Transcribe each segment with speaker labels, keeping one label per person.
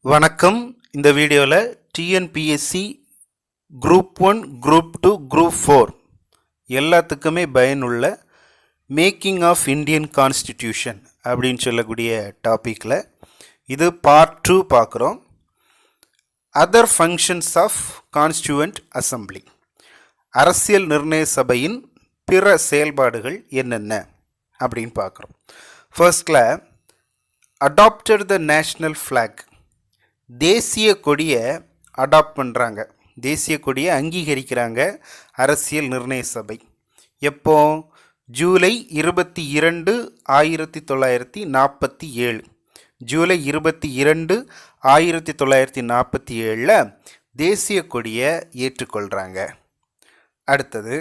Speaker 1: வணக்கம். இந்த வீடியோவில் டிஎன்பிஎஸ்சி குரூப் 1, குரூப் 2, குரூப் 4 எல்லாத்துக்குமே பயனுள்ள மேக்கிங் ஆஃப் இந்தியன் கான்ஸ்டிடியூஷன் அப்படின்னு சொல்லக்கூடிய டாப்பிக்கில் இது பார்ட் 2 பார்க்குறோம். Other functions of constituent assembly, அரசியல் நிர்ணய சபையின் பிற செயல்பாடுகள் என்னென்ன அப்படின்னு பார்க்குறோம். ஃபர்ஸ்டில் அடாப்டட் த நேஷ்னல் ஃப்ளாக், தேசிய கொடியை அடாப்ட் பண்ணுறாங்க, தேசிய கொடியை அங்கீகரிக்கிறாங்க அரசியல் நிர்ணய சபை. எப்போ? ஜூலை 22, 1947. ஜூலை 22, 1947 தேசிய கொடியை ஏற்றுக்கொள்கிறாங்க. அடுத்தது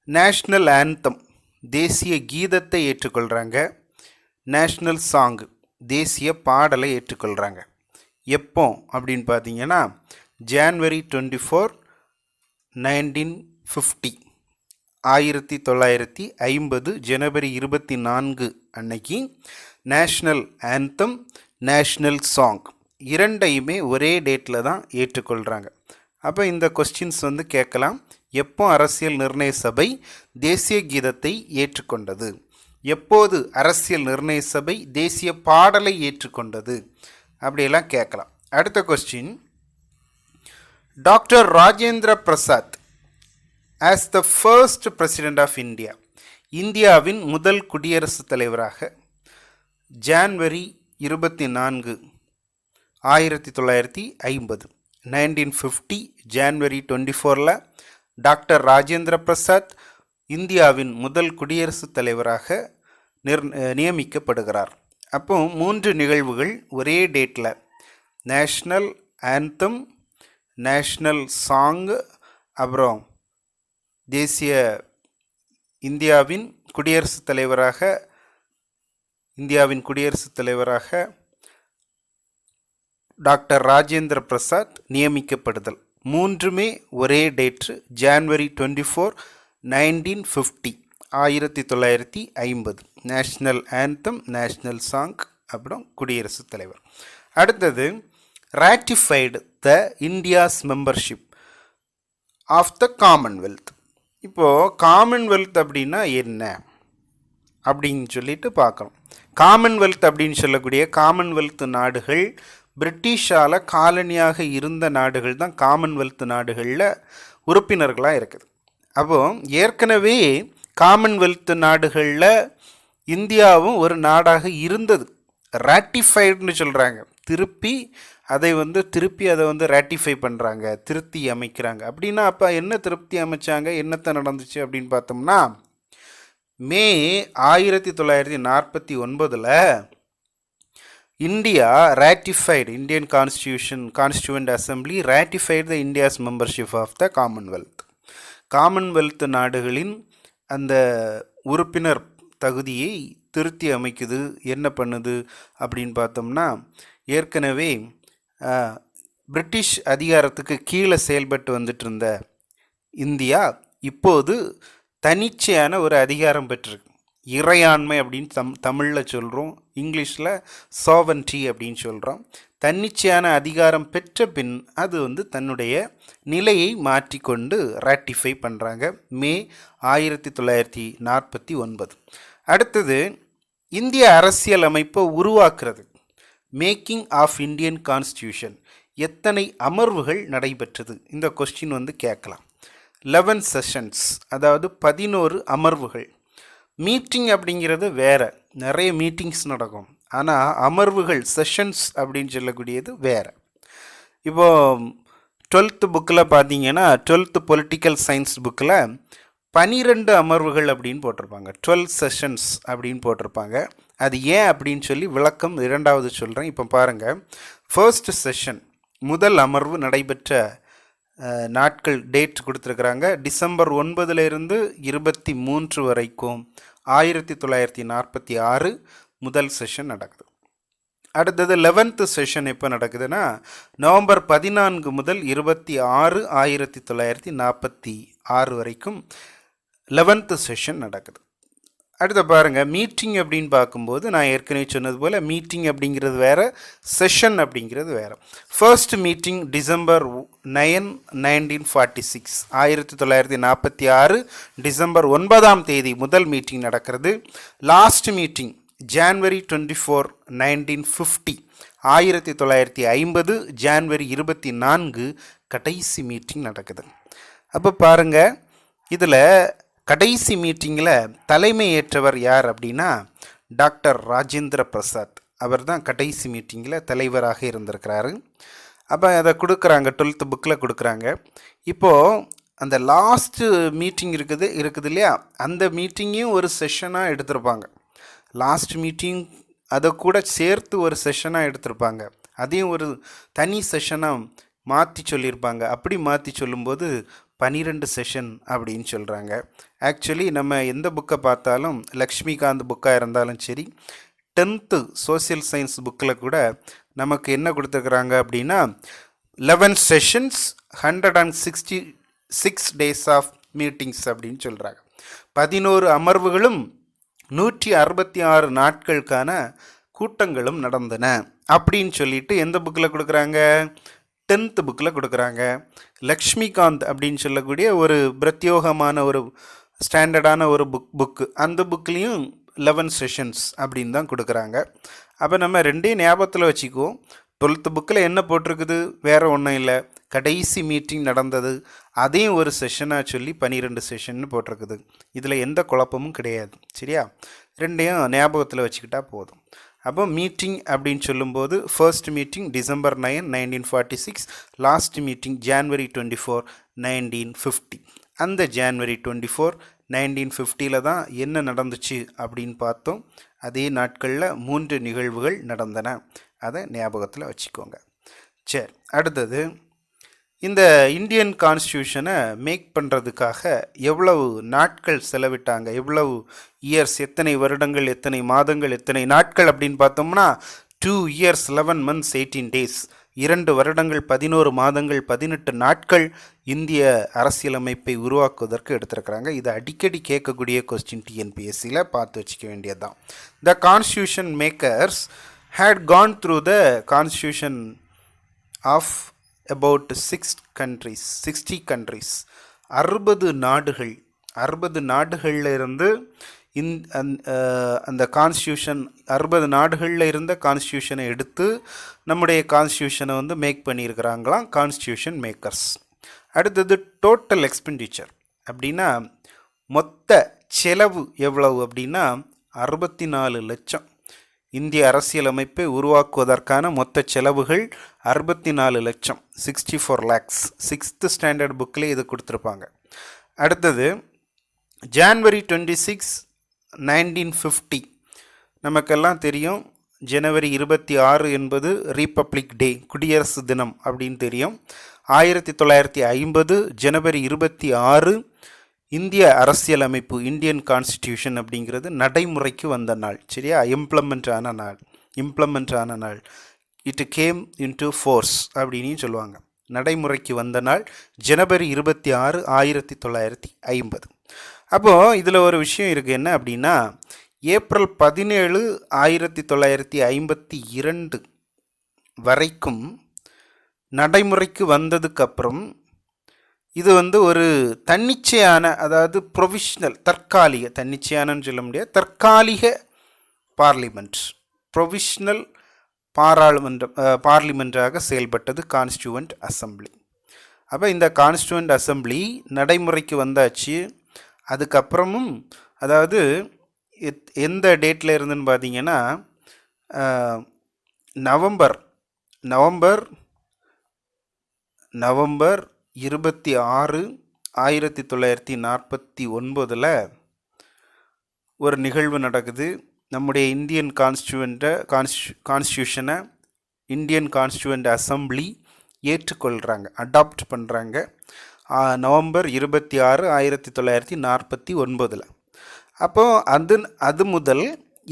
Speaker 1: நேஷ்னல் ஆந்தம், தேசிய கீதத்தை ஏற்றுக்கொள்கிறாங்க. நேஷ்னல் சாங், தேசிய பாடலை ஏற்றுக்கொள்கிறாங்க. எப்போ அப்படின்னு பார்த்தீங்கன்னா ஜான்வரி 24, 1950, 1950 ஜனவரி 24 அன்னைக்கு நேஷ்னல் ஆந்தம், நேஷ்னல் சாங் இரண்டையுமே ஒரே டேட்டில் தான் ஏற்றுக்கொள்கிறாங்க. அப்போ இந்த கொஸ்டின்ஸ் கேட்கலாம். எப்போ அரசியல் நிர்ணய சபை தேசிய கீதத்தை ஏற்றுக்கொண்டது? எப்போது அரசியல் நிர்ணய சபை தேசிய பாடலை ஏற்றுக்கொண்டது? அப்படியெல்லாம் கேட்கலாம். அடுத்த question, doctor Rajendra Prasad as the first president of India, இந்தியாவின் முதல் குடியரசுத் தலைவராக January 24, 1950, 1950 January 24 doctor Rajendra Prasad இந்தியாவின் முதல் குடியரசுத் தலைவராக நியமிக்கப்படுகிறார். அப்போ 3 நிகழ்வுகள் ஒரே டேட்டில், நேஷ்னல் ஆந்தம், நேஷ்னல் சாங், அப்புறம் தேசிய இந்தியாவின் குடியரசுத் தலைவராக டாக்டர் ராஜேந்திர பிரசாத் நியமிக்கப்படுதல். 3மே ஒரே date, January 24, 1950, 1950 national anthem, national song, அப்புறம் குடியரசுத் தலைவர். அடுத்தது ratified the India's membership of the Commonwealth. இப்போது காமன்வெல்த் அப்படின்னா என்ன அப்படின்னு சொல்லிட்டு பார்க்குறோம். காமன்வெல்த் அப்படின்னு சொல்லக்கூடிய காமன்வெல்த் நாடுகள் பிரிட்டிஷால் காலனியாக இருந்த நாடுகள் தான் காமன்வெல்த் நாடுகளில் உறுப்பினர்களாக இருக்குது. அப்போது ஏற்கனவே காமன்வெல்த் நாடுகளில் இந்தியாவும் ஒரு நாடாக இருந்தது. ராட்டிஃபைடுன்னு சொல்கிறாங்க, திருப்பி அதை ராட்டிஃபை பண்ணுறாங்க, திருத்தி அமைக்கிறாங்க. அப்படின்னா அப்போ என்ன திருப்தி அமைச்சாங்க, என்னத்தை நடந்துச்சு அப்படின்னு பார்த்தோம்னா, May 1949 India ratified, Indian constituent assembly ratified the India's membership of the Commonwealth. Commonwealth நாடுகளின் அந்த உறுப்பினர் தகுதியை திருத்தி அமைக்குது. என்ன பண்ணுது அப்படின்னு பார்த்தோம்னா, ஏற்கனவே பிரிட்டிஷ் அதிகாரத்துக்கு கீழே செயல்பட்டு வந்துட்டு இருந்த இந்தியா இப்போது தனிச்சையான ஒரு அதிகாரம் பெற்றிருக்கு. இறையாண்மை அப்படின்னு தமிழில் சொல்கிறோம், இங்கிலீஷில் சாவர்னிட்டி அப்படின்னு சொல்கிறோம். தன்னிச்சையான அதிகாரம் பெற்ற பின் அது தன்னுடைய நிலையை மாற்றிக்கொண்டு ராட்டிஃபை பண்ணுறாங்க மே 1949. அடுத்தது இந்திய அரசியல் அமைப்பை உருவாக்குறது, மேக்கிங் ஆஃப் இந்தியன் கான்ஸ்டியூஷன். எத்தனை அமர்வுகள் நடைபெற்றது? இந்த கொஸ்டின் கேட்கலாம். 11 செஷன்ஸ், அதாவது 11 அமர்வுகள். மீட்டிங் அப்படிங்கிறது வேறு, நிறைய மீட்டிங்ஸ் நடக்கும். ஆனால் அமர்வுகள், செஷன்ஸ் அப்படின்னு சொல்லக்கூடியது வேறு. இப்போது 12th புக்கில் பார்த்தீங்கன்னா, 12th பொலிட்டிக்கல் சயின்ஸ் புக்கில் 12 அமர்வுகள் அப்படின்னு போட்டிருப்பாங்க, 12 செஷன்ஸ் அப்படின்னு போட்டிருப்பாங்க. அது ஏன் அப்படின்னு சொல்லி விளக்கம் 2வது சொல்கிறேன். இப்போ பாருங்கள், ஃபர்ஸ்ட் செஷன், முதல் அமர்வு நடைபெற்ற நாட்கள், டேட் கொடுத்துருக்குறாங்க. டிசம்பர் 9 to 23 வரைக்கும் 1946 முதல் செஷன் நடக்குது. அடுத்தது 11th செஷன் எப்போ நடக்குதுன்னா, நவம்பர் 14 முதல் 26, 1946 வரைக்கும் 11th செஷன் நடக்குது. அடுத்த பாருங்கள், மீட்டிங் அப்படின்னு பார்க்கும்போது நான் ஏற்கனவே சொன்னது போல் மீட்டிங் அப்படிங்கிறது வேறு, செஷன் அப்படிங்கிறது வேறு. ஃபர்ஸ்ட் மீட்டிங் டிசம்பர் 9, 1946, 1946 டிசம்பர் 9ஆம் தேதி முதல் மீட்டிங் நடக்கிறது. லாஸ்ட் மீட்டிங் ஜான்வரி 24, 1950, 1950 ஜான்வரி 24 கடைசி மீட்டிங் நடக்குது. அப்போ பாருங்கள், இதில் கடைசி மீட்டிங்கில் தலைமை ஏற்றவர் யார் அப்படின்னா டாக்டர் ராஜேந்திர பிரசாத். அவர் தான் கடைசி மீட்டிங்கில் தலைவராக இருந்திருக்கிறாரு. அப்போ அதை கொடுக்குறாங்க, 12th புக்கில் கொடுக்குறாங்க. இப்போது அந்த லாஸ்ட்டு மீட்டிங் இருக்குது இல்லையா, அந்த மீட்டிங்கையும் ஒரு செஷனாக எடுத்திருப்பாங்க. லாஸ்ட் மீட்டிங் அதை கூட சேர்த்து ஒரு செஷனாக எடுத்திருப்பாங்க. அதையும் ஒரு தனி செஷனாக மாற்றி சொல்லியிருப்பாங்க. அப்படி மாற்றி சொல்லும்போது 12 செஷன் அப்படின்னு சொல்கிறாங்க. ஆக்சுவலி நம்ம எந்த புக்கை பார்த்தாலும், லக்ஷ்மிகாந்த் புக்காக இருந்தாலும் சரி, 10th சோசியல் சயின்ஸ் புக்கில் கூட நமக்கு என்ன கொடுத்துருக்குறாங்க அப்படின்னா 11 செஷன்ஸ் 166 டேஸ் ஆஃப் மீட்டிங்ஸ் அப்படின்னு சொல்கிறாங்க. 11 அமர்வுகளும் 166 நாட்களுக்கான கூட்டங்களும் நடந்தன அப்படின்னு சொல்லிட்டு எந்த புக்கில் கொடுக்குறாங்க, 10th புக்கில் கொடுக்குறாங்க. லக்ஷ்மிகாந்த் அப்படின்னு சொல்லக்கூடிய ஒரு பிரத்யோகமான ஒரு ஸ்டாண்டர்டான ஒரு புக்கு, அந்த புக்லேயும் 11 செஷன்ஸ் அப்படின்னு தான் கொடுக்குறாங்க. அப்போ நம்ம ரெண்டையும் ஞாபகத்தில் வச்சுக்குவோம். 12th புக்கில் என்ன போட்டிருக்குது, வேறு ஒன்றும் இல்லை, கடைசி மீட்டிங் நடந்தது, அதையும் ஒரு செஷனாக சொல்லி 12 செஷன்னு போட்டிருக்குது. இதில் எந்த குழப்பமும் கிடையாது. சரியா, ரெண்டையும் ஞாபகத்தில் வச்சுக்கிட்டா போதும். அப்போ மீட்டிங் அப்படின்னு சொல்லும்போது first meeting December 9, 1946, last meeting January 24, 1950. அந்த ஜான்வரி 24, 1950 தான் என்ன நடந்துச்சு அப்படின்னு பார்த்தோம். அதே நாட்களில் 3 நிகழ்வுகள் நடந்தன. அதை ஞாபகத்தில் வச்சுக்கோங்க. சரி, அடுத்தது இந்த இந்தியன் கான்ஸ்டியூஷனை மேக் பண்ணுறதுக்காக எவ்வளவு நாட்கள் செலவிட்டாங்க, எவ்வளவு இயர்ஸ், எத்தனை வருடங்கள், எத்தனை மாதங்கள், எத்தனை நாட்கள் அப்படின்னு பார்த்தோம்னா 2 years 11 months 18 days, 2 வருடங்கள் 11 மாதங்கள் 18 நாட்கள் இந்திய அரசியலமைப்பை உருவாக்குவதற்கு எடுத்திருக்கிறாங்க. இது அடிக்கடி கேட்கக்கூடிய கொஸ்டின் டிஎன்பிஎஸ்சியில் பார்த்து வச்சுக்க வேண்டியது தான். The constitution makers had gone through the constitution of about 60 countries, 60 நாடுகள், 60 நாடுகளில் இருந்து அந்த கான்ஸ்டியூஷன், 60 நாடுகளில் இருந்த கான்ஸ்டியூஷனை எடுத்து நம்முடைய கான்ஸ்டியூஷனை வந்து மேக் பண்ணியிருக்கிறாங்களாம் கான்ஸ்டியூஷன் மேக்கர்ஸ். அடுத்தது டோட்டல் எக்ஸ்பெண்டிச்சர் அப்படின்னா மொத்த செலவு எவ்வளவு அப்படின்னா 64 லட்சம். இந்திய அரசியலமைப்பை உருவாக்குவதற்கான மொத்த செலவுகள் 64 லட்சம், 64 lakhs. 6th ஸ்டாண்டர்ட் புக்கில் இது கொடுத்துருப்பாங்க. அடுத்தது ஜான்வரி 26, 1950, நமக்கெல்லாம் தெரியும். ஜனவரி 26 என்பது ரீபப்ளிக் டே, குடியரசு தினம் அப்படின்னு தெரியும். 1950 ஜனவரி 26 இந்திய அரசியலமைப்பு, இந்தியன் கான்ஸ்டிடியூஷன் அப்படிங்கிறது நடைமுறைக்கு வந்த நாள். சரியா, இம்ப்ளிமெண்ட் ஆன நாள். இட் கேம் இன்டு ஃபோர்ஸ் அப்படின்னு சொல்லுவாங்க. நடைமுறைக்கு வந்த நாள் ஜனவரி 26, 1950. அப்போது இதில் ஒரு விஷயம் இருக்குது. என்ன அப்படின்னா ஏப்ரல் 17, 1952 வரைக்கும் நடைமுறைக்கு வந்ததுக்கப்புறம் இது வந்து ஒரு தன்னிச்சையான, அதாவது ப்ரொவிஷ்னல், தற்காலிக, தன்னிச்சையானன்னு சொல்ல முடியாது, தற்காலிக பார்லிமெண்ட், ப்ரொவிஷ்னல் பார்லிமெண்ட்டாக செயல்பட்டது கான்ஸ்டியூவன்ட் அசம்பிளி. அப்போ இந்த கான்ஸ்டியூவன்ட் அசம்பிளி நடைமுறைக்கு வந்தாச்சு. அதுக்கப்புறமும் அதாவது எந்த டேட்டில் இருந்துன்னு பார்த்தீங்கன்னா நவம்பர் 26, 1949 ஒரு நிகழ்வு நடக்குது. நம்முடைய இந்தியன் கான்ஸ்டியூஷனை இந்தியன் கான்ஸ்டியூவன்ட் அசம்பிளி ஏற்றுக்கொள்கிறாங்க, அடாப்ட் பண்ணுறாங்க. நவம்பர் 26, 1949. அப்போது அது முதல்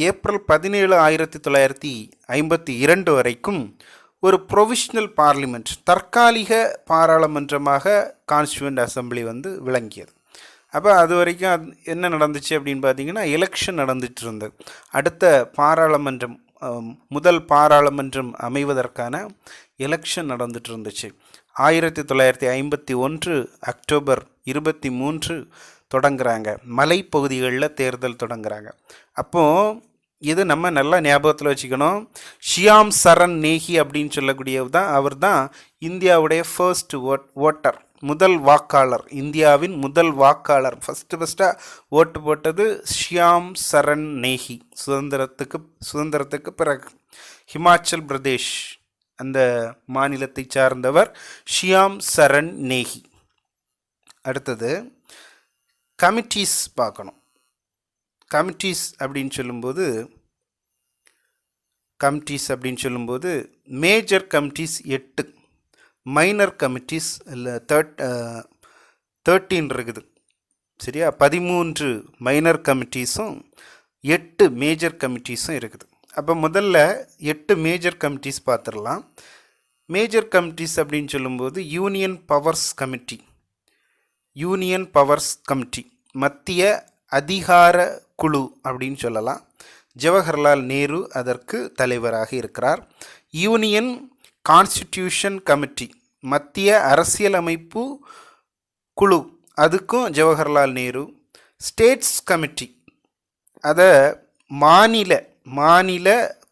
Speaker 1: ஏப்ரல் 17, 1952 வரைக்கும் ஒரு ப்ரொவிஷ்னல் பார்லிமெண்ட், தற்காலிக பாராளுமன்றமாக கான்ஸ்டியூவன்ட் அசம்பிளி வந்து விளங்கியது. அப்போ அது வரைக்கும் என்ன நடந்துச்சு அப்படின்னு பார்த்தீங்கன்னா எலெக்ஷன் நடந்துட்டு இருந்தது. அடுத்த பாராளுமன்றம் முதல் பாராளுமன்றம் அமைவதற்கான எலெக்ஷன் நடந்துட்டு இருந்துச்சு. 1951 அக்டோபர் 23 தொடங்குறாங்க. மலைப்பகுதிகளில் தேர்தல் தொடங்குறாங்க. அப்போது இது நம்ம நல்லா ஞாபகத்தில் வச்சுக்கணும். ஷியாம் சரண் நேகி அப்படின்னு சொல்லக்கூடியவர் தான், அவர் தான் இந்தியாவுடைய ஃபர்ஸ்ட் ஓட்டர், முதல் வாக்காளர், இந்தியாவின் முதல் வாக்காளர். ஃபஸ்ட்டாக ஓட்டு போட்டது ஷியாம் சரண் நேகி. சுதந்திரத்துக்கு பிறகு ஹிமாச்சல் பிரதேஷ் அந்த மாநிலத்தை சார்ந்தவர் ஷியாம் சரண் நேகி. அடுத்தது கமிட்டிஸ் பார்க்கணும். கமிட்டிஸ் அப்படின்னு சொல்லும்போது மேஜர் கமிட்டிஸ் 8, மைனர் கமிட்டிஸ் இல்லை 13 இருக்குது. சரியா, 13 மைனர் கமிட்டிஸும் 8 மேஜர் கமிட்டிஸும் இருக்குது. அப்போ முதல்ல 8 மேஜர் கமிட்டிஸ் பார்த்துடலாம். மேஜர் கமிட்டிஸ் அப்படின்னு சொல்லும்போது யூனியன் பவர்ஸ் கமிட்டி, மத்திய அதிகார குழு அப்படின்னு சொல்லலாம். ஜவஹர்லால் நேரு அதற்கு தலைவராக இருக்கிறார். யூனியன் கான்ஸ்டிடியூஷன் கமிட்டி, மத்திய அரசியலமைப்பு குழு, அதுக்கும் ஜவஹர்லால் நேரு. ஸ்டேட்ஸ் கமிட்டி, அதை மாநில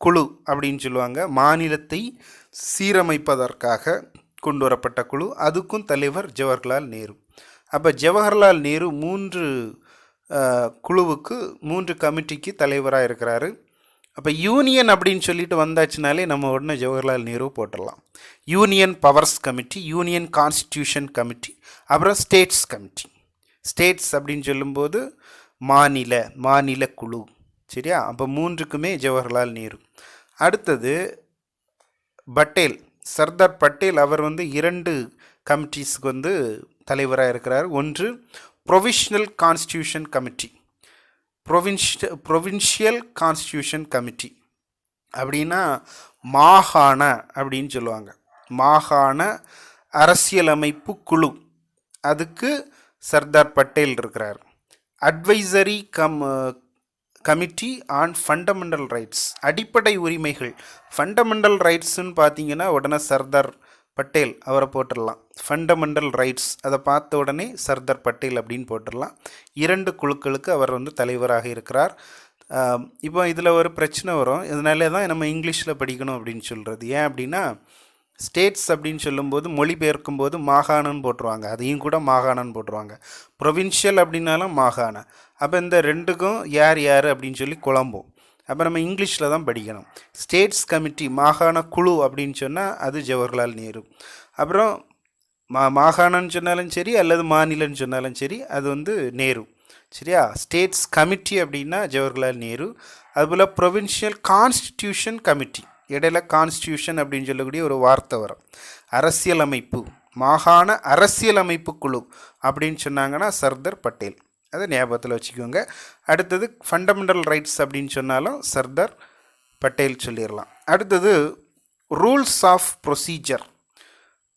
Speaker 1: குழு அப்படின்னு சொல்லுவாங்க. மாநிலத்தை சீரமைப்பதற்காக கொண்டு வரப்பட்ட குழு, அதுக்கும் தலைவர் ஜவஹர்லால் நேரு. அப்போ ஜவஹர்லால் நேரு 3 கமிட்டிக்கு தலைவராக இருக்கிறாரு. அப்போ யூனியன் அப்படின்னு சொல்லிட்டு வந்தாச்சுனாலே நம்ம உடனே ஜவஹர்லால் நேரு போட்டுடலாம். Union powers committee, union constitution committee, அப்புறம் ஸ்டேட்ஸ் கமிட்டி. ஸ்டேட்ஸ் அப்படின்னு சொல்லும்போது மாநில குழு. சரியா, அப்போ 3க்குமே ஜவஹர்லால் நேரு. அடுத்தது சர்தார் பட்டேல். அவர் 2 கமிட்டிஸ்க்கு தலைவராக இருக்கிறார். ஒன்று provisional constitution committee. Provincial constitution committee அப்படின்னா மாகாண அப்படின்னு சொல்லுவாங்க. மாகாண அரசியலமைப்பு குழு, அதுக்கு சர்தார் பட்டேல் இருக்கிறார். Advisory committee on fundamental rights, அடிப்படை உரிமைகள். ஃபண்டமெண்டல் ரைட்ஸ்ன்னு பார்த்தீங்கன்னா உடனே சர்தார் பட்டேல் அவரை போட்டுடலாம். ஃபண்டமெண்டல் ரைட்ஸ் அதை பார்த்த உடனே சர்தார் பட்டேல் அப்படின்னு போட்டுடலாம். 2 குழுக்களுக்கு அவர் தலைவராக இருக்கிறார். இப்போ இதில் ஒரு பிரச்சனை வரும். இதனால தான் நம்ம இங்கிலீஷில் படிக்கணும் அப்படின்னு சொல்கிறது. ஏன் அப்படின்னா ஸ்டேட்ஸ் அப்படின்னு சொல்லும்போது மொழிபெயர்க்கும் போது மாகாணன்னு போட்டுருவாங்க, அதையும் கூட மாகாணன்னு போட்டுருவாங்க. ப்ரொவின்ஷியல் அப்படின்னாலும் மாகாணம். அப்போ இந்த 2க்கும் யார் அப்படின்னு சொல்லி குழம்போம். அப்போ நம்ம இங்கிலீஷில் தான் படிக்கணும். ஸ்டேட்ஸ் கமிட்டி, மாகாண குழு அப்படின்னு சொன்னால் அது ஜவஹர்லால் நேரு. அப்புறம் மாகாணம்னு சொன்னாலும் சரி அல்லது மாநிலன்னு சொன்னாலும் சரி அது நேரு. சரியா, ஸ்டேட்ஸ் கமிட்டி அப்படின்னா ஜவஹர்லால் நேரு. அதுபோல் ப்ரொவின்ஷியல் கான்ஸ்டிடியூஷன் கமிட்டி, இடையில கான்ஸ்டியூஷன் அப்படின்னு சொல்லக்கூடிய ஒரு வார்த்தை வரும். அரசியலமைப்பு, மாகாண அரசியலமைப்பு குழு அப்படின்னு சொன்னாங்கன்னா சர்தார் பட்டேல். அதை ஞாபகத்தில் வச்சுக்கோங்க. அடுத்தது ஃபண்டமெண்டல் ரைட்ஸ் அப்படின்னு சொன்னாலும் சர்தார் பட்டேல் சொல்லிடலாம். அடுத்தது ரூல்ஸ் ஆஃப் ப்ரொசீஜர்,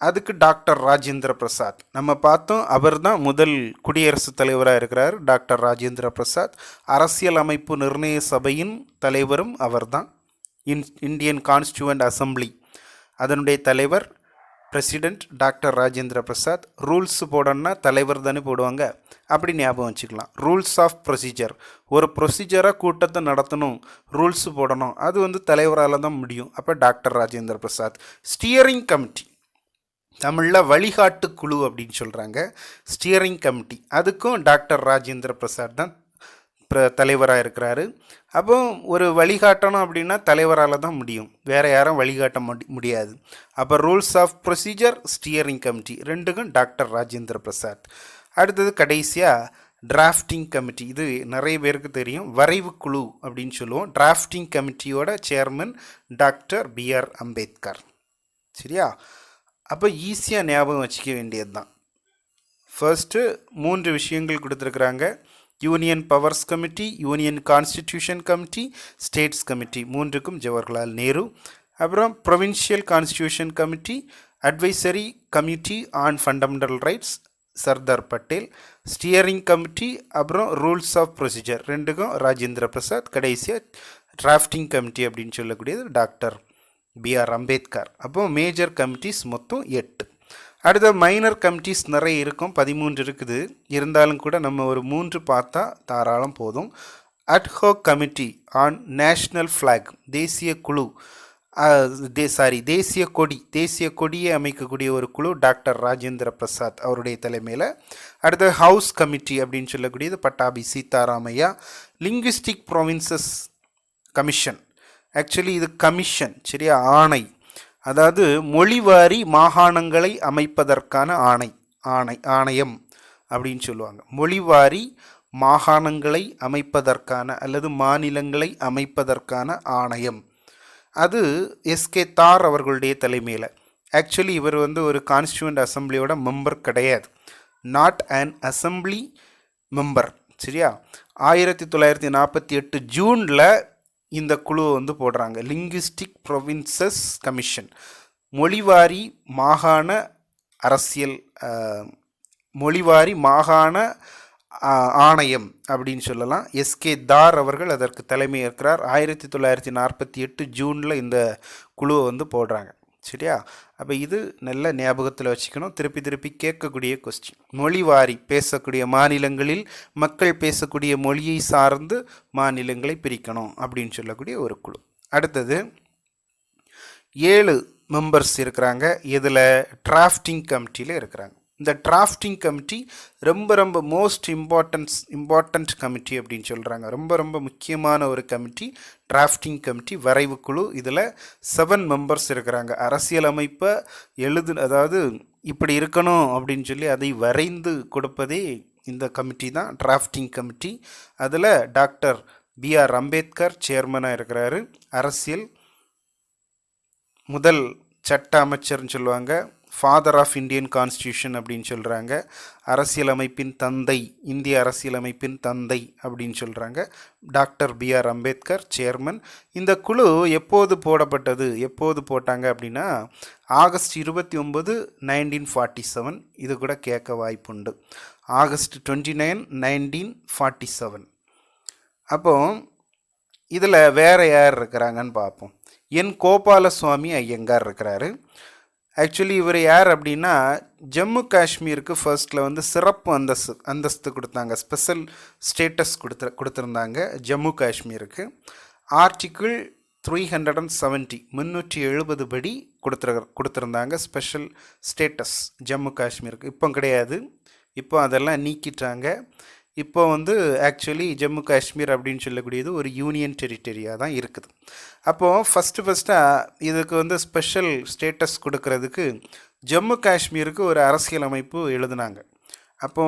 Speaker 1: அதுக்கு டாக்டர் ராஜேந்திர பிரசாத். நம்ம பார்த்தோம், அவர் தான் முதல் குடியரசுத் தலைவராக இருக்கிறார். டாக்டர் ராஜேந்திர பிரசாத் அரசியல் அமைப்பு நிர்ணய சபையின் தலைவரும் அவர் தான். இந்தியன் கான்ஸ்டியூவன்ட் அசம்பிளி அதனுடைய தலைவர் president doctor Rajendra Prasad. Rules போடணுன்னா தலைவர் தானே போடுவாங்க, அப்படி ஞாபகம் வச்சுக்கலாம். ரூல்ஸ் ஆஃப் ப்ரொசீஜர், ஒரு ப்ரொசீஜராக கூட்டத்தை நடத்தணும், ரூல்ஸ் போடணும், அது தலைவரால் தான் முடியும். அப்போ doctor Rajendra Prasad. Steering committee, தமிழில் வழிகாட்டு குழு அப்படின்னு சொல்கிறாங்க. ஸ்டியரிங் கமிட்டி, அதுக்கும் டாக்டர் ராஜேந்திர பிரசாத் தான் தலைவராக இருக்கிறாரு. அப்போ ஒரு வழிகாட்டணும் அப்படின்னா தலைவரால் தான் முடியும், வேறு யாரும் வழிகாட்ட முடியாது. அப்போ rules of procedure, steering committee, 2க்கும் டாக்டர் ராஜேந்திர பிரசாத். அடுத்தது கடைசியாக டிராஃப்டிங் கமிட்டி. இது நிறைய பேருக்கு தெரியும், வரைவு குழு அப்படின்னு சொல்லுவோம். டிராஃப்டிங் கமிட்டியோட சேர்மன் டாக்டர் பிஆர் அம்பேத்கர். சரியா, அப்போ ஈஸியாக ஞாபகம் வச்சுக்க வேண்டியது தான். ஃபர்ஸ்ட்டு 3 விஷயங்கள் கொடுத்துருக்குறாங்க. Union powers committee, union constitution committee, states committee, 3க்கும் ஜவஹர்லால் நேரு. அப்புறம் provincial constitution committee, advisory committee on fundamental rights, Sardar Patel. Steering committee அப்புறம் ரூல்ஸ் ஆஃப் ப்ரொசீஜர் ரெண்டுக்கும் ராஜேந்திர பிரசாத். கடைசியாக டிராஃப்டிங் கமிட்டி அப்படின்னு சொல்லக்கூடியது டாக்டர் பிஆர் அம்பேத்கர். அப்போ மேஜர் கமிட்டிஸ் மொத்தம் 8. அடுத்த மைனர் கமிட்டிஸ் நிறைய இருக்கும், 13 இருக்குது. இருந்தாலும் கூட நம்ம ஒரு 3 பார்த்தா தாராளம் போதும். Ad hoc committee on national flag, தேசிய குழு, தேசிய கொடியை அமைக்கக்கூடிய ஒரு குழு டாக்டர் ராஜேந்திர பிரசாத் அவருடைய தலைமையில். அடுத்த ஹவுஸ் கமிட்டி அப்படின்னு சொல்லக்கூடியது Pattabhi Sitaramayya. Linguistic provinces commission, actually இது கமிஷன் சரியா, ஆணை, அதாவது மொழிவாரி மாகாணங்களை அமைப்பதற்கான ஆணையம் அப்படின்னு சொல்லுவாங்க. மொழிவாரி மாகாணங்களை அமைப்பதற்கான அல்லது மாநிலங்களை அமைப்பதற்கான ஆணையம், அது எஸ்கே தார் அவர்களுடைய தலைமையில். ஆக்சுவலி இவர் ஒரு கான்ஸ்டியூண்ட் அசம்பிளியோட மெம்பர் கிடையாது, நாட் அன் அசம்பிளி மெம்பர் சரியா. 1948 ஜூனில் இந்த குழுவை போடுறாங்க, லிங்குவிஸ்டிக் ப்ரொவின்சஸ் கமிஷன், மொழிவாரி மாகாண அரசியல் மொழிவாரி மாகாண ஆணையம் அப்படின்னு சொல்லலாம். எஸ்கே தார் அவர்கள் அதற்கு தலைமை ஏற்கிறார். 1948 ஜூனில் இந்த குழுவை போடுறாங்க சரியா. அப்போ இது நல்ல ஞாபகத்தில் வச்சுக்கணும், திருப்பி கேட்கக்கூடிய கொஸ்டின். மொழிவாரி பேசக்கூடிய மாநிலங்களில் மக்கள் பேசக்கூடிய மொழியை சார்ந்து மாநிலங்களை பிரிக்கணும் அப்படின்னு சொல்லக்கூடிய ஒரு குழு. அடுத்தது 7 மெம்பர்ஸ் இருக்கிறாங்க. இதில் டிராஃப்டிங் கமிட்டியில் இருக்கிறாங்க. இந்த டிராஃப்டிங் கமிட்டி ரொம்ப மோஸ்ட் இம்பார்ட்டன்ட் கமிட்டி அப்படின்னு சொல்கிறாங்க. ரொம்ப முக்கியமான ஒரு கமிட்டி டிராஃப்டிங் கமிட்டி, வரைவு குழு. இதில் 7 மெம்பர்ஸ் இருக்கிறாங்க. அரசியலமைப்பை அதாவது இப்படி இருக்கணும் அப்படின்னு சொல்லி அதை வரைந்து கொடுப்பதே இந்த கமிட்டி தான், டிராஃப்டிங் கமிட்டி. அதில் டாக்டர் பிஆர் அம்பேத்கர் சேர்மனாக இருக்கிறாரு. அரசியல் முதல் சட்ட அமைச்சர்னு சொல்லுவாங்க, ஃபாதர் ஆஃப் இந்தியன் கான்ஸ்டியூஷன் அப்படின்னு சொல்கிறாங்க. அரசியலமைப்பின் தந்தை, இந்திய அரசியலமைப்பின் தந்தை அப்படின்னு சொல்கிறாங்க. Doctor BR Ambedkar chairman. இந்த குழு எப்போது போட்டாங்க அப்படின்னா ஆகஸ்ட் 29, 1947. இது கூட கேட்க வாய்ப்புண்டு, ஆகஸ்ட் 29, 1947. அப்போ இதில் வேறு யார் இருக்கிறாங்கன்னு பார்ப்போம். என் கோபாலசுவாமி ஐயங்கார் இருக்கிறாரு. ஆக்சுவலி இவர் யார் அப்படின்னா ஜம்மு காஷ்மீருக்கு ஃபர்ஸ்ட்டில் சிறப்பு அந்தஸ்து கொடுத்தாங்க, ஸ்பெஷல் ஸ்டேட்டஸ் கொடுத்துருந்தாங்க ஜம்மு காஷ்மீருக்கு. ஆர்டிக்கிள் 370 படி கொடுத்துருந்தாங்க ஸ்பெஷல் ஸ்டேட்டஸ் ஜம்மு காஷ்மீருக்கு. இப்போ கிடையாது, இப்போ அதெல்லாம் நீக்கிட்டாங்க. இப்போ ஆக்சுவலி ஜம்மு காஷ்மீர் அப்படின்னு சொல்லக்கூடியது ஒரு யூனியன் டெரிட்டரியாக தான் இருக்குது. அப்போது ஃபஸ்ட்டாக இதுக்கு ஸ்பெஷல் ஸ்டேட்டஸ் கொடுக்கறதுக்கு ஜம்மு காஷ்மீருக்கு ஒரு அரசியலமைப்பு எழுதினாங்க. அப்போ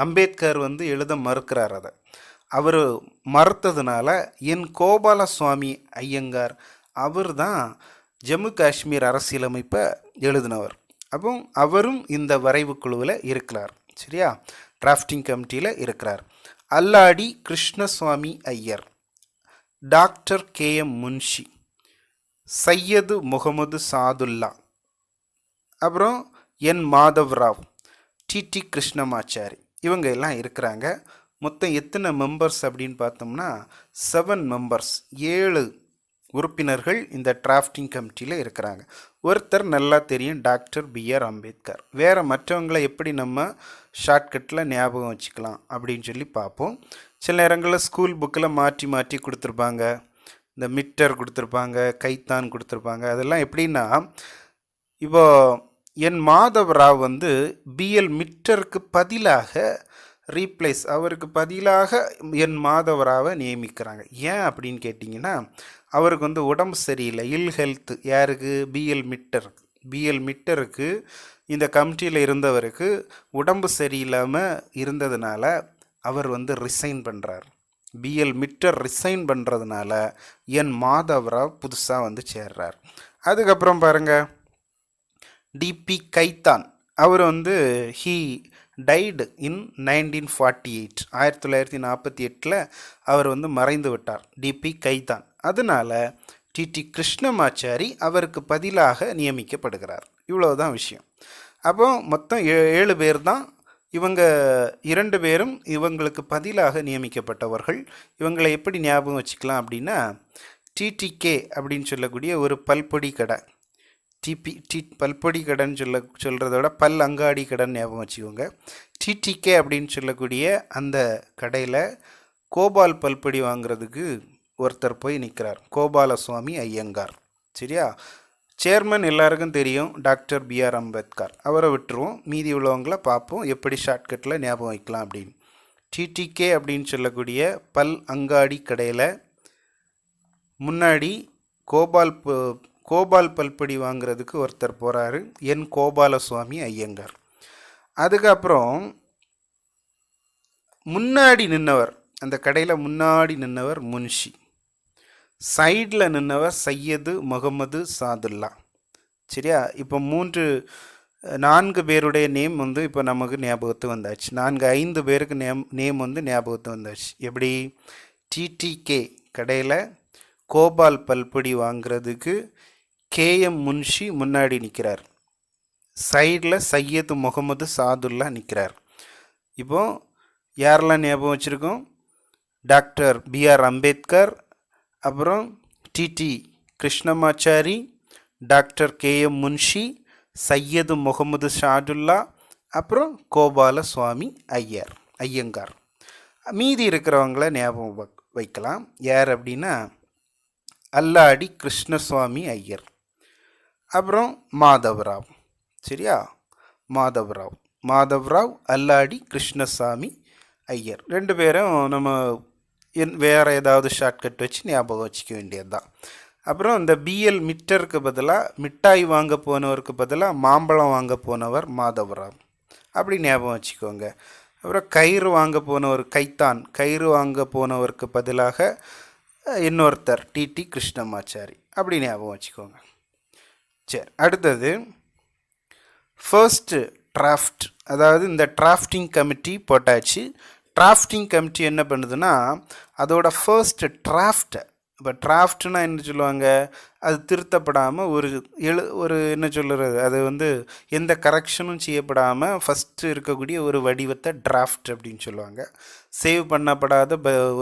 Speaker 1: அம்பேத்கர் எழுத மறுக்கிறார். அதை அவர் மறுத்ததுனால என் கோபாலசுவாமி ஐயங்கார் அவர் தான் ஜம்மு காஷ்மீர் அரசியலமைப்பை எழுதினவர். அப்போ அவரும் இந்த வரைவு குழுவில் இருக்கிறார் சரியா, டிராஃப்டிங் கமிட்டியில் இருக்கிறார். அல்லாடி கிருஷ்ணசுவாமி ஐயர், டாக்டர் KM முன்ஷி, சையது முகமது சாதுல்லா, அப்புறம் என் மாதவ்ராவ், TT கிருஷ்ணமாச்சாரி, இவங்க எல்லாம் இருக்கிறாங்க. மொத்தம் எத்தனை மெம்பர்ஸ் அப்படின்னு பார்த்தோம்னா 7 மெம்பர்ஸ், 7 உறுப்பினர்கள் இந்த டிராஃப்டிங் கமிட்டியில் இருக்கிறாங்க. ஒருத்தர் நல்லா தெரியும், டாக்டர் பிஆர் அம்பேத்கர். வேறு மற்றவங்களை எப்படி நம்ம ஷார்ட்கட்டில் ஞாபகம் வச்சுக்கலாம் அப்படின்னு சொல்லி பார்ப்போம். சில நேரங்களில் ஸ்கூல் புக்கில் மாற்றி கொடுத்துருப்பாங்க, இந்த மிட்டர் கொடுத்துருப்பாங்க, கைத்தான் கொடுத்துருப்பாங்க. அதெல்லாம் எப்படின்னா, இப்போது என் மாதவராவ் பிஎல் மிட்டருக்கு பதிலாக அவருக்கு பதிலாக என் மாதவராவை நியமிக்கிறாங்க. ஏன் அப்படின்னு கேட்டிங்கன்னா, அவருக்கு உடம்பு சரியில்லை, இல் ஹெல்த். யாருக்கு? பிஎல் மிட்டருக்கு இந்த கமிட்டியில் இருந்தவருக்கு உடம்பு சரியில்லாமல் இருந்ததுனால அவர் ரிசைன் பண்ணுறார். பிஎல் மிட்டர் ரிசைன் பண்ணுறதுனால என் மாதவராவ் புதுசாக சேர்றார். அதுக்கப்புறம் பாருங்கள், DP Khaitan, our he died in 1948, 1948 அவர் மறைந்து விட்டார், டிபி கைத்தான். அதனால் TT கிருஷ்ணமாச்சாரி அவருக்கு பதிலாக நியமிக்கப்படுகிறார். இவ்வளவுதான் விஷயம். அப்போ மொத்தம் 7 பேர் தான். இவங்க 2 பேரும் இவங்களுக்கு பதிலாக நியமிக்கப்பட்டவர்கள். இவங்களை எப்படி ஞாபகம் வச்சுக்கலாம் அப்படின்னா, டிடிகே அப்படின்னு சொல்லக்கூடிய ஒரு பல்பொடி கடை, பல்பொடி கடைன்னு சொல்கிறத விட பல் அங்காடி கடைன்னு ஞாபகம் வச்சுக்கோங்க. டிடிகே அப்படின்னு சொல்லக்கூடிய அந்த கடையில் கோபால் பல்பொடி வாங்குறதுக்கு ஒருத்தர் போய் நிற்கிறார், கோபாலசுவாமி ஐயங்கார். சரியா? சேர்மன் எல்லாருக்கும் தெரியும், டாக்டர் பிஆர் அம்பேத்கர். அவரை விட்டுருவோம், மீதி உள்ளவங்களை பார்ப்போம் எப்படி ஷார்ட்கட்டில் ஞாபகம் வைக்கலாம் அப்படின்னு. டிடிகே அப்படின்னு சொல்லக்கூடிய பல் அங்காடி கடையில் முன்னாடி கோபால் பல்பொடி வாங்குறதுக்கு ஒருத்தர் போகிறாரு, என் கோபாலசுவாமி ஐயங்கார். அதுக்கப்புறம் முன்னாடி நின்னவர், அந்த கடையில் முன்னாடி நின்னவர் முன்ஷி, சைடில் நின்னவர் சையது முகமது சாதுல்லா. சரியா? இப்போ 4 பேருடைய நேம் வந்து இப்போ நமக்கு ஞாபகத்து வந்தாச்சு. 5 பேருக்கு நேம் வந்து ஞாபகத்து வந்தாச்சு. எப்படி? டிடிகே கடையில் கோபால் பல்பொடி வாங்குறதுக்கு கேஎம் முன்ஷி முன்னாடி நிற்கிறார், சைடில் சையது முகமது சாதுல்லா நிற்கிறார். இப்போ யாரெல்லாம் ஞாபகம் வச்சுருக்கோம்? டாக்டர் பிஆர் அம்பேத்கர், அப்புறம் TT Krishnamachari, doctor KM Munshi, Syed Mohammad Saadulla, அப்புறம் கோபாலசுவாமி ஐயங்கார். மீதி இருக்கிறவங்கள ஞாபகம் வைக்கலாம். யார் அப்படின்னா, அல்லாடி கிருஷ்ணசுவாமி ஐயர், அப்புறம் மாதவராவ். சரியா? மாதவராவ் அல்லாடி கிருஷ்ணசாமி ஐயர். 2 பேரும் நம்ம வேறு ஏதாவது ஷார்ட்கட் வச்சு ஞாபகம் வச்சுக்க வேண்டியது தான். அப்புறம் இந்த பிஎல் மிட்டருக்கு பதிலாக மிட்டாய் வாங்க போனவருக்கு பதிலாக மாம்பழம் வாங்க போனவர் மாதவராவ், அப்படி ஞாபகம் வச்சுக்கோங்க. அப்புறம் கயிறு வாங்க போனவர் கயிறு வாங்க போனவருக்கு பதிலாக இன்னொருத்தர் டிடி கிருஷ்ணமாச்சாரி, அப்படி ஞாபகம் வச்சுக்கோங்க. சரி, அடுத்தது ஃபர்ஸ்ட் டிராஃப்ட். அதாவது இந்த டிராஃப்டிங் கமிட்டி போட்டாச்சு. டிராஃப்டிங் கமிட்டி என்ன பண்ணுதுன்னா, அதோட ஃபர்ஸ்ட் டிராஃப்டை, இப்போ டிராஃப்ட்னா என்ன சொல்லுவாங்க, அது திருத்தப்படாமல் ஒரு என்ன சொல்கிறது, அது வந்து எந்த கரெக்ஷனும் செய்யப்படாமல் ஃபஸ்ட்டு இருக்கக்கூடிய ஒரு வடிவத்தை டிராஃப்ட் அப்படின்னு சொல்லுவாங்க. சேவ் பண்ணப்படாத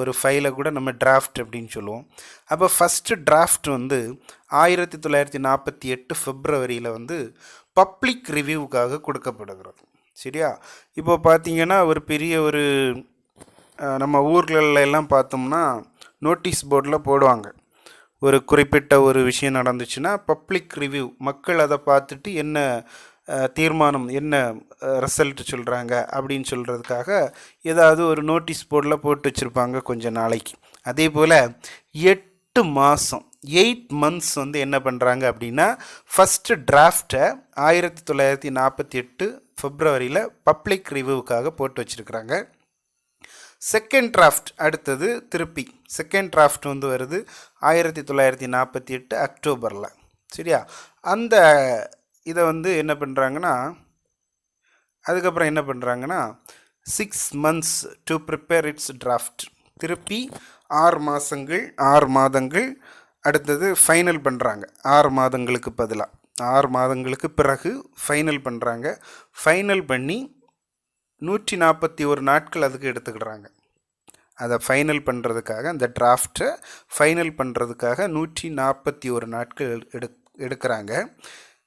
Speaker 1: ஒரு ஃபைலை கூட நம்ம டிராஃப்ட் அப்படின்னு சொல்லுவோம். அப்போ ஃபஸ்ட்டு டிராஃப்ட் வந்து 1948 பிப்ரவரியில் வந்து பப்ளிக் ரிவ்யூவுக்காக கொடுக்கப்படுகிறது. சரியா? இப்போ பார்த்தீங்கன்னா ஒரு பெரிய ஒரு நம்ம ஊர்களில் எல்லாம் பார்த்தோம்னா நோட்டீஸ் போர்டில் போடுவாங்க, ஒரு குறிப்பிட்ட ஒரு விஷயம் நடந்துச்சுன்னா பப்ளிக் ரிவ்யூ, மக்கள் அதை பார்த்துட்டு என்ன தீர்மானம், என்ன ரிசல்ட் சொல்கிறாங்க அப்படின்னு சொல்கிறதுக்காக ஏதாவது ஒரு நோட்டீஸ் போர்டில் போட்டு வச்சுருப்பாங்க கொஞ்ச நாளைக்கு. அதே போல் 8 months வந்து என்ன பண்ணுறாங்க அப்படின்னா, ஃபஸ்ட்டு டிராஃப்டை 1948 பிப்ரவரியில் பப்ளிக் ரிவ்யூவுக்காக போட்டு வச்சுருக்குறாங்க. செகண்ட் டிராஃப்ட் அடுத்தது திருப்பி செகண்ட் டிராஃப்ட் வந்து வருது 1948 அக்டோபரில். சரியா? அந்த இதை வந்து என்ன பண்ணுறாங்கன்னா, அதுக்கப்புறம் என்ன பண்ணுறாங்கன்னா 6 months to prepare it's draft. திருப்பி 6 மாதங்கள் அடுத்தது ஃபைனல் பண்ணுறாங்க. 6 மாதங்களுக்கு பதிலாக 6 மாதங்களுக்கு பிறகு ஃபைனல் பண்ணுறாங்க. ஃபைனல் பண்ணி 141 நாட்கள் அதுக்கு எடுத்துக்கிடுறாங்க. அதை ஃபைனல் பண்ணுறதுக்காக, அந்த டிராஃப்டை ஃபைனல் பண்ணுறதுக்காக 141 நாட்கள் எடுக்கிறாங்க.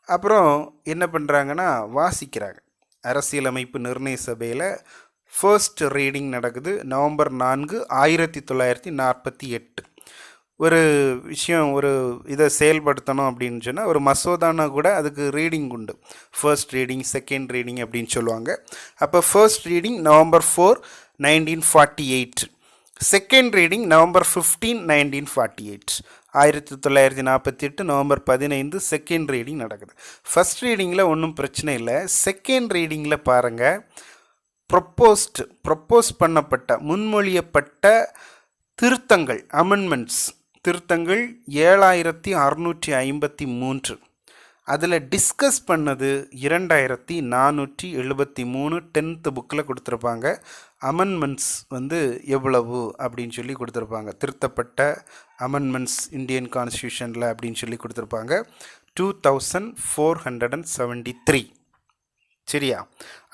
Speaker 1: அப்புறம் என்ன பண்ணுறாங்கன்னா, வாசிக்கிறாங்க. அரசியலமைப்பு நிர்ணய சபையில் ஃபர்ஸ்ட் ரீடிங் நடக்குது நவம்பர் 4, 1948. ஒரு விஷயம், ஒரு இதை செயல்படுத்தணும் அப்படின்னு சொன்னால் ஒரு மசோதானா கூட அதுக்கு ரீடிங் உண்டு. ஃபர்ஸ்ட் ரீடிங், செகண்ட் ரீடிங் அப்படின்னு சொல்லுவாங்க. அப்போ first reading November 4, 1948, second reading November 15, 1948. 1948 November 15 second reading நடக்குது. ஃபர்ஸ்ட் ரீடிங்கில் ஒன்றும் பிரச்சனை இல்லை. செகண்ட் ரீடிங்கில் பாருங்கள், ப்ரொப்போஸ் பண்ணப்பட்ட, முன்மொழியப்பட்ட திருத்தங்கள், அமெண்ட்மெண்ட்ஸ், திருத்தங்கள் 7653. அதில் டிஸ்கஸ் பண்ணது 2473. 10th புக்கில் கொடுத்துருப்பாங்க. அமெண்ட்மெண்ட்ஸ் வந்து எவ்வளவு அப்படின்னு சொல்லி கொடுத்துருப்பாங்க. திருத்தப்பட்ட அமெண்ட்மெண்ட்ஸ் இந்தியன் கான்ஸ்டியூஷனில் அப்படின்னு சொல்லி கொடுத்துருப்பாங்க 2473. சரியா?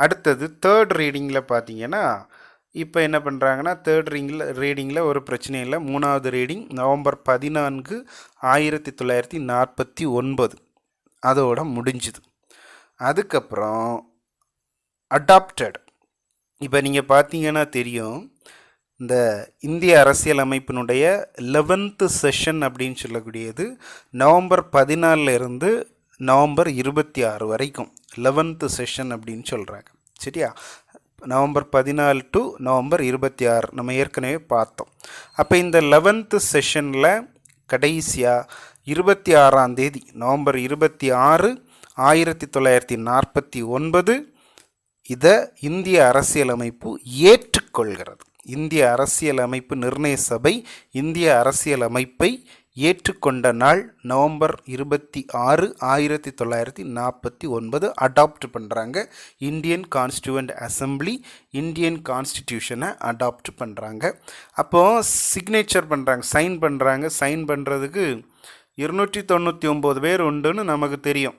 Speaker 1: அடுத்தது தேர்ட் ரீடிங்கில் பார்த்தீங்கன்னா இப்போ என்ன பண்ணுறாங்கன்னா தேர்ட் ரீடிங்கில் ஒரு பிரச்சனை இல்லை. 3வது ரீடிங் நவம்பர் 14 1949 அதோட முடிஞ்சுது. அதுக்கப்புறம் அடாப்டட். இப்போ நீங்கள் பார்த்தீங்கன்னா தெரியும், இந்த இந்திய அரசியலமைப்பினுடைய 11th செஷன் அப்படின்னு சொல்லக்கூடியது நவம்பர் 14 இருந்து நவம்பர் 26 வரைக்கும் 11th செஷன் அப்படின்னு சொல்கிறாங்க. சரியா? நவம்பர் 14 டு நவம்பர் 26 நம்ம ஏற்கனவே பார்த்தோம். அப்போ இந்த 11th செஷனில் கடைசியாக 26ஆம் தேதி நவம்பர் 26 1949 இதை இந்திய அரசியலமைப்பு ஏற்றுக்கொள்கிறது. இந்திய அரசியலமைப்பு நிர்ணய சபை இந்திய அரசியலமைப்பை ஏற்றுக்கொண்ட நாள் நவம்பர் 26 1949 அடாப்ட் பண்ணுறாங்க. இந்தியன் கான்ஸ்டியூவன்ட் அசம்பிளி இந்தியன் கான்ஸ்டிடியூஷனை அடாப்ட் பண்ணுறாங்க. அப்போது சிக்னேச்சர் பண்ணுறாங்க, சைன் பண்ணுறாங்க. சைன் பண்ணுறதுக்கு 299 பேர் உண்டுன்னு நமக்கு தெரியும்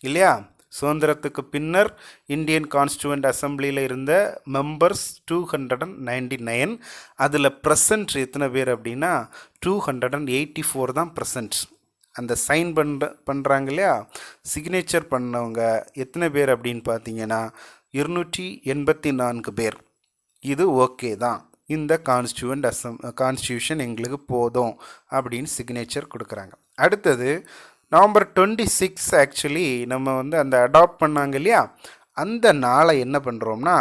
Speaker 1: இல்லையா? சுதந்திரத்துக்கு பின்னர் இந்தியன் கான்ஸ்டியூவன்ட் அசம்பிளியில் இருந்த மெம்பர்ஸ் 299. அதில் ப்ரெசன்ட் எத்தனை பேர் அப்படின்னா 284 தான் ப்ரெசன்ட். அந்த சைன் பண்ணுறாங்க இல்லையா, சிக்னேச்சர் பண்ணவங்க எத்தனை பேர் அப்படின்னு பார்த்தீங்கன்னா 284 பேர். இது ஓகே தான், இந்த கான்ஸ்டியூஷன் எங்களுக்கு போதும் அப்படின்னு சிக்னேச்சர் கொடுக்குறாங்க. அடுத்தது நவம்பர் 26 ஆக்சுவலி நம்ம அந்த அடாப்ட் பண்ணாங்க இல்லையா, அந்த நாளை என்ன பண்ணுறோம்னா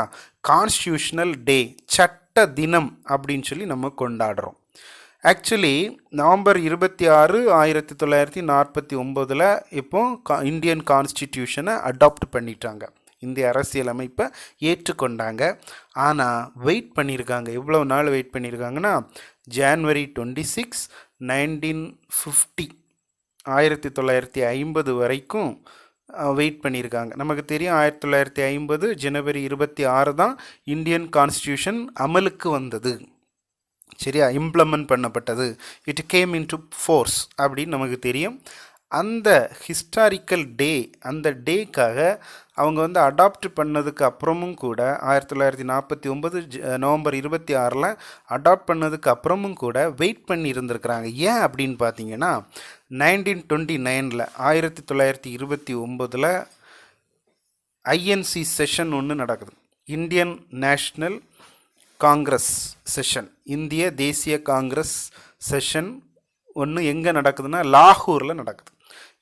Speaker 1: கான்ஸ்டியூஷனல் டே, சட்ட தினம் அப்படின்னு சொல்லி நம்ம கொண்டாடுறோம். ஆக்சுவலி நவம்பர் 26 1949 இப்போ இந்தியன் கான்ஸ்டிடியூஷனை அடாப்ட் பண்ணிட்டாங்க, இந்திய அரசியலமைப்பை ஏற்றுக்கொண்டாங்க. ஆனால் வெயிட் பண்ணியிருக்காங்க. எவ்வளோ நாள் வெயிட் பண்ணியிருக்காங்கன்னா ஜான்வரி 26 1950 1950 வரைக்கும் வெயிட் பண்ணியிருக்காங்க. நமக்கு தெரியும் 1950 ஜனவரி 26 தான் இந்தியன் கான்ஸ்டியூஷன் அமலுக்கு வந்தது. சரியா? இம்ப்ளிமெண்ட் பண்ணப்பட்டது. இட் கேம் இன்டு ஃபோர்ஸ் அப்படின்னு நமக்கு தெரியும். அந்த ஹிஸ்டாரிக்கல் டே, அந்த டேக்காக அவங்க அடாப்ட் பண்ணதுக்கு அப்புறமும் கூட 1949 நவம்பர் 26 அடாப்ட் பண்ணதுக்கு அப்புறமும் கூட வெயிட் பண்ணி இருந்திருக்கிறாங்க. ஏன் அப்படின்னு பார்த்தீங்கன்னா 1929 1929 ஐஎன்சி செஷன் ஒன்று நடக்குது, இந்தியன் நேஷ்னல் காங்கிரஸ் செஷன், இந்திய தேசிய காங்கிரஸ் செஷன் ஒன்று எங்கே நடக்குதுன்னா லாகூரில் நடக்குது.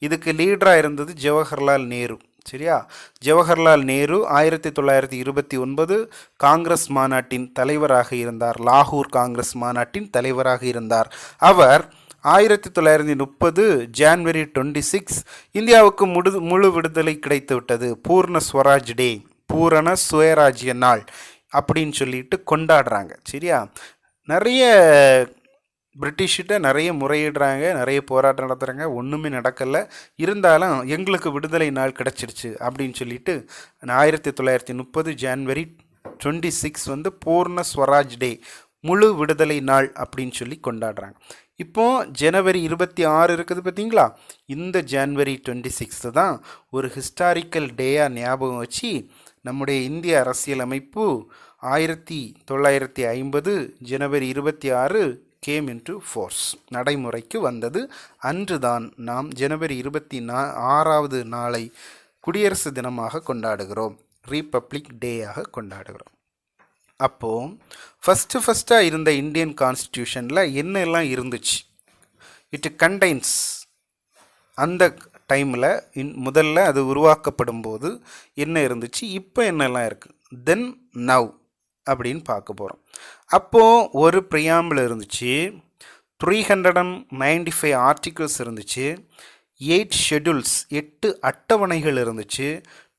Speaker 1: இதுக்கு லீடராக இருந்தது ஜவஹர்லால் நேரு. சரியா? ஜவஹர்லால் நேரு 1929 காங்கிரஸ் மாநாட்டின் தலைவராக இருந்தார், லாகூர் காங்கிரஸ் மாநாட்டின் தலைவராக இருந்தார். அவர் 1930 ஜான்வரி 26 இந்தியாவுக்கு முழு விடுதலை கிடைத்து விட்டது, பூர்ண ஸ்வராஜ் டே, பூரண சுயராஜ்ய நாள் அப்படின்னு சொல்லிட்டு கொண்டாடுறாங்க. சரியா? நிறைய பிரிட்டிஷ்கிட்ட நிறைய முறையிடுறாங்க, நிறைய போராட்டம் நடத்துகிறாங்க, ஒன்றுமே நடக்கலை. இருந்தாலும் எங்களுக்கு விடுதலை நாள் கிடச்சிருச்சு அப்படின்னு சொல்லிட்டு 1930 ஜான்வரி 26 பூர்ண ஸ்வராஜ் டே, முழு விடுதலை நாள் அப்படின்னு சொல்லி கொண்டாடுறாங்க. இப்போது ஜனவரி 26 இருக்குது பார்த்தீங்களா, இந்த ஜான்வரி 26 தான் ஒரு ஹிஸ்டாரிக்கல் டேயாக ஞாபகம் வச்சு நம்முடைய இந்திய அரசியலமைப்பு 1950 ஜனவரி 26 கேம் இன்டு ஃபோர்ஸ், நடைமுறைக்கு வந்தது. அன்றுதான் நாம் ஜனவரி 26வது நாளை குடியரசு தினமாக கொண்டாடுகிறோம், ரீபப்ளிக் டேயாக கொண்டாடுகிறோம். அப்போது ஃபஸ்ட்டாக இருந்த இந்தியன் கான்ஸ்டியூஷனில் என்னெல்லாம் இருந்துச்சு, இட் கண்டைன்ஸ் அந்த டைமில் முதல்ல அது உருவாக்கப்படும் போது என்ன இருந்துச்சு, இப்போ என்னெல்லாம் இருக்குது, தென் நவ் அப்படின்னு பார்க்க போகிறோம். அப்போது ஒரு ப்ரியாம்பிள் இருந்துச்சு, 395 ஆர்டிகிள்ஸ் இருந்துச்சு, 8 ஷெட்யூல்ஸ் 8 அட்டவணைகள் இருந்துச்சு,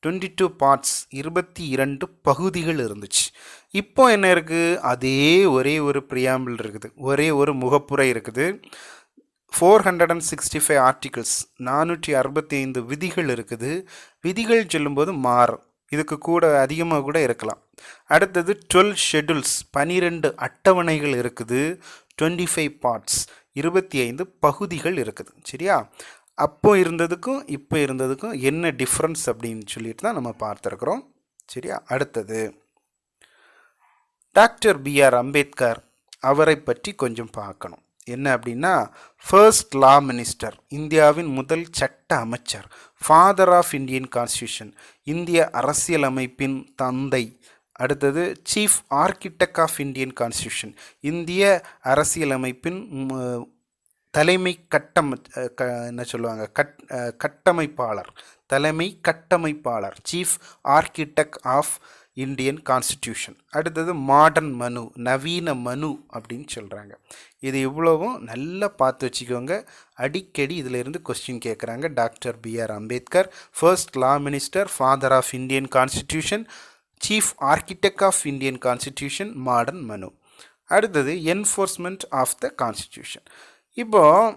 Speaker 1: 22 பார்ட்ஸ் 22 பகுதிகள் இருந்துச்சு. இப்போ என்ன இருக்குது, அதே ஒரே ஒரு ப்ரியாம்பிள் இருக்குது, ஒரே ஒரு முகப்புரை இருக்குது, 465 ஆர்டிகிள்ஸ் 465 விதிகள் இருக்குது. விதிகள் சொல்லும்போது மாறும், இதுக்கு கூட அதிகமாக கூட இருக்கலாம். அடுத்தது 12 ஷெட்யூல்ஸ் 12 அட்டவணைகள் இருக்குது, 25 பார்ட்ஸ் 25 பகுதிகள் இருக்குது. சரியா? அப்போ இருந்ததுக்கும் இப்போ இருந்ததுக்கும் என்ன டிஃப்ரென்ஸ் அப்படின்னு சொல்லிட்டு தான் நம்ம பார்த்துருக்குறோம். சரியா? அடுத்தது டாக்டர் பிஆர் அம்பேத்கர் அவரை பற்றி கொஞ்சம் பார்க்கணும். என்ன அப்படின்னா, ஃபர்ஸ்ட் லா மினிஸ்டர், இந்தியாவின் முதல் சட்ட அமைச்சர், ஃபாதர் ஆஃப் இந்தியன் கான்ஸ்டியூஷன், இந்திய அரசியலமைப்பின் தந்தை. அடுத்தது chief architect of Indian constitution, இந்திய அரசியலமைப்பின் தலைமை என்ன சொல்லுவாங்க, கட்டமைப்பாளர், தலைமை கட்டமைப்பாளர், chief architect of Indian constitution. அடுத்தது மாடர்ன் மனு, நவீன மனு அப்படின்னு சொல்கிறாங்க. இது இவ்வளவும் நல்லா பார்த்து வச்சுக்கோங்க. அடிக்கடி இதில் இருந்து கொஸ்டின் கேட்குறாங்க. Doctor BR Ambedkar, first law minister, father of Indian constitution, chief architect of Indian constitution, modern Manu. அடுத்தது என்ஃபோர்ஸ்மெண்ட் ஆஃப் த கான்ஸ்டிடியூஷன். இப்போது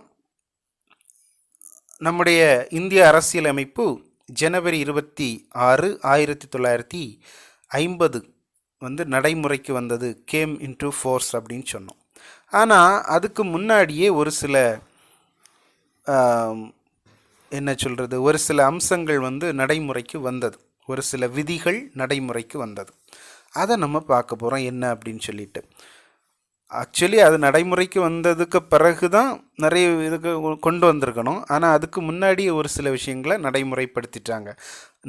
Speaker 1: நம்முடைய இந்திய அரசியலமைப்பு ஜனவரி 26, 1950 வந்து நடைமுறைக்கு வந்தது, கேம் இன்டு ஃபோர்ஸ் அப்படின்னு சொன்னோம். ஆனால் அதுக்கு முன்னாடியே ஒரு சில என்ன சொல்கிறது, ஒரு சில அம்சங்கள் வந்து நடைமுறைக்கு வந்தது, ஒரு சில விதிகள் நடைமுறைக்கு வந்தது. அதை நம்ம பார்க்க போகிறோம் என்ன அப்படின்னு சொல்லிட்டு. ஆக்சுவலி அது நடைமுறைக்கு வந்ததுக்கு பிறகு தான் நிறைய இதுக்கு கொண்டு வந்திருக்கணும். ஆனால் அதுக்கு முன்னாடி ஒரு சில விஷயங்களை நடைமுறைப்படுத்திட்டாங்க.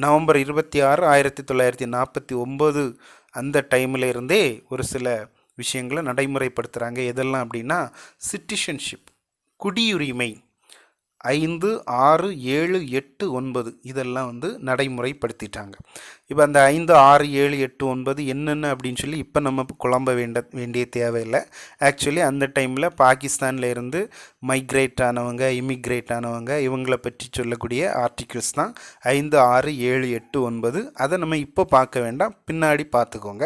Speaker 1: நவம்பர் 26, 1949 அந்த டைமில் இருந்தே ஒரு சில விஷயங்களை நடைமுறைப்படுத்துகிறாங்க. எதெல்லாம் அப்படின்னா, சிட்டிசன்ஷிப், குடியுரிமை, 5, 6, 7, 8, 9 இதெல்லாம் வந்து நடைமுறைப்படுத்திட்டாங்க. இப்போ அந்த 5, 6, 7, 8, 9 என்னென்ன அப்படின்னு சொல்லி இப்போ நம்ம குழம்ப வேண்டிய தேவையில்லை. ஆக்சுவலி அந்த டைமில் பாகிஸ்தானில் இருந்து மைக்ரேட் ஆனவங்க, இமிக்ரேட் ஆனவங்க, இவங்களை பற்றி சொல்லக்கூடிய ஆர்டிகிள்ஸ் தான் 5, 6, 7, 8, 9. அதை நம்ம இப்போ பார்க்க வேண்டாம், பின்னாடி பார்த்துக்கோங்க.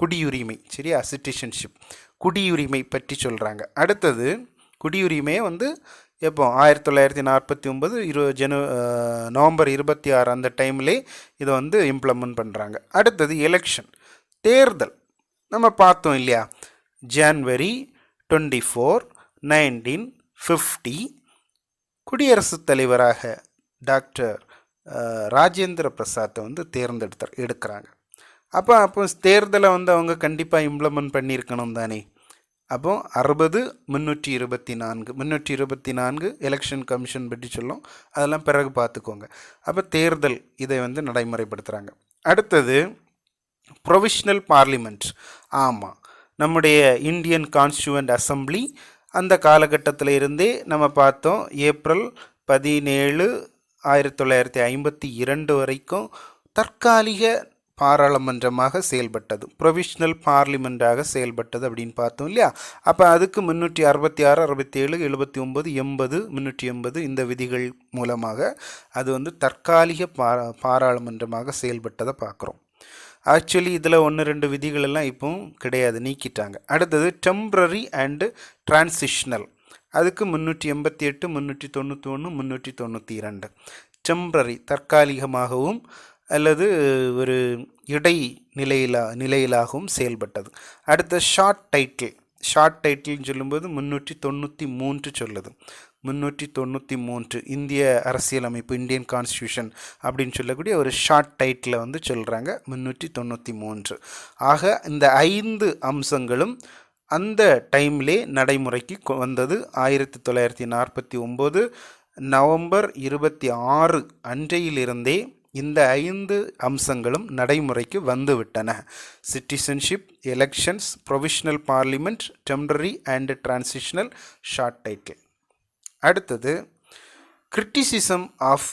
Speaker 1: குடியுரிமை, சரியா? சிட்டிசன்ஷிப், குடியுரிமை பற்றி சொல்கிறாங்க. அடுத்தது குடியுரிமையை வந்து எப்போ 1949 நவம்பர் 26 அந்த டைம்லே இதை வந்து இம்ப்ளிமெண்ட் பண்ணுறாங்க. அடுத்தது எலெக்ஷன், தேர்தல். நம்ம பார்த்தோம் இல்லையா, ஜனவரி 24, 1950 குடியரசுத் தலைவராக டாக்டர் ராஜேந்திர பிரசாத்தை வந்து எடுக்கிறாங்க. அப்போ தேர்தலை வந்து அவங்க கண்டிப்பாக இம்ப்ளிமெண்ட் பண்ணியிருக்கணும் தானே. அப்போ 60, 324 எலெக்ஷன் கமிஷன் பற்றி சொல்லும், அதெல்லாம் பிறகு பார்த்துக்கோங்க. அப்போ தேர்தல் இதை வந்து நடைமுறைப்படுத்துகிறாங்க. அடுத்தது ப்ரொவிஷ்னல் பார்லிமெண்ட். ஆமாம், நம்முடைய இந்தியன் கான்ஸ்டியூவன்ட் அசம்பிளி அந்த காலகட்டத்தில் இருந்தே நம்ம பார்த்தோம். ஏப்ரல் 17, 1952 வரைக்கும் தற்காலிக பாராளுமன்றமாக செயல்பட்டது, ப்ரொவிஷ்னல் பார்லிமெண்ட்டாக செயல்பட்டது அப்படின்னு பார்த்தோம் இல்லையா. அப்போ அதுக்கு 366, 67, 79, 80, 380 இந்த விதிகள் மூலமாக அது வந்து தற்காலிக பாராளுமன்றமாக செயல்பட்டதை பார்க்குறோம். ஆக்சுவலி இதில் 1-2 விதிகள் எல்லாம் இப்போவும் கிடையாது, நீக்கிட்டாங்க. அடுத்தது டெம்பரரி அண்டு டிரான்சிஷனல், அதுக்கு 388, 391, 392. டெம்பரரி தற்காலிகமாகவும் அல்லது ஒரு இடை நிலையிலாகவும் செயல்பட்டது. அடுத்த ஷார்ட் டைட்டில்னு சொல்லும்போது 393 சொல்லுது. 393 இந்திய அரசியலமைப்பு, இந்தியன் கான்ஸ்டியூஷன் அப்படின்னு சொல்லக்கூடிய ஒரு ஷார்ட் டைட்டில் வந்து சொல்கிறாங்க, 393. ஆக இந்த 5 அம்சங்களும் அந்த டைம்லே நடைமுறைக்கு வந்தது. 1949 நவம்பர் 26 அன்றையிலிருந்தே இந்த 5 அம்சங்களும் நடைமுறைக்கு வந்துவிட்டன. Citizenship, elections, provisional parliament, temporary and transitional, short title. அடுத்தது கிரிட்டிசிசம் ஆஃப்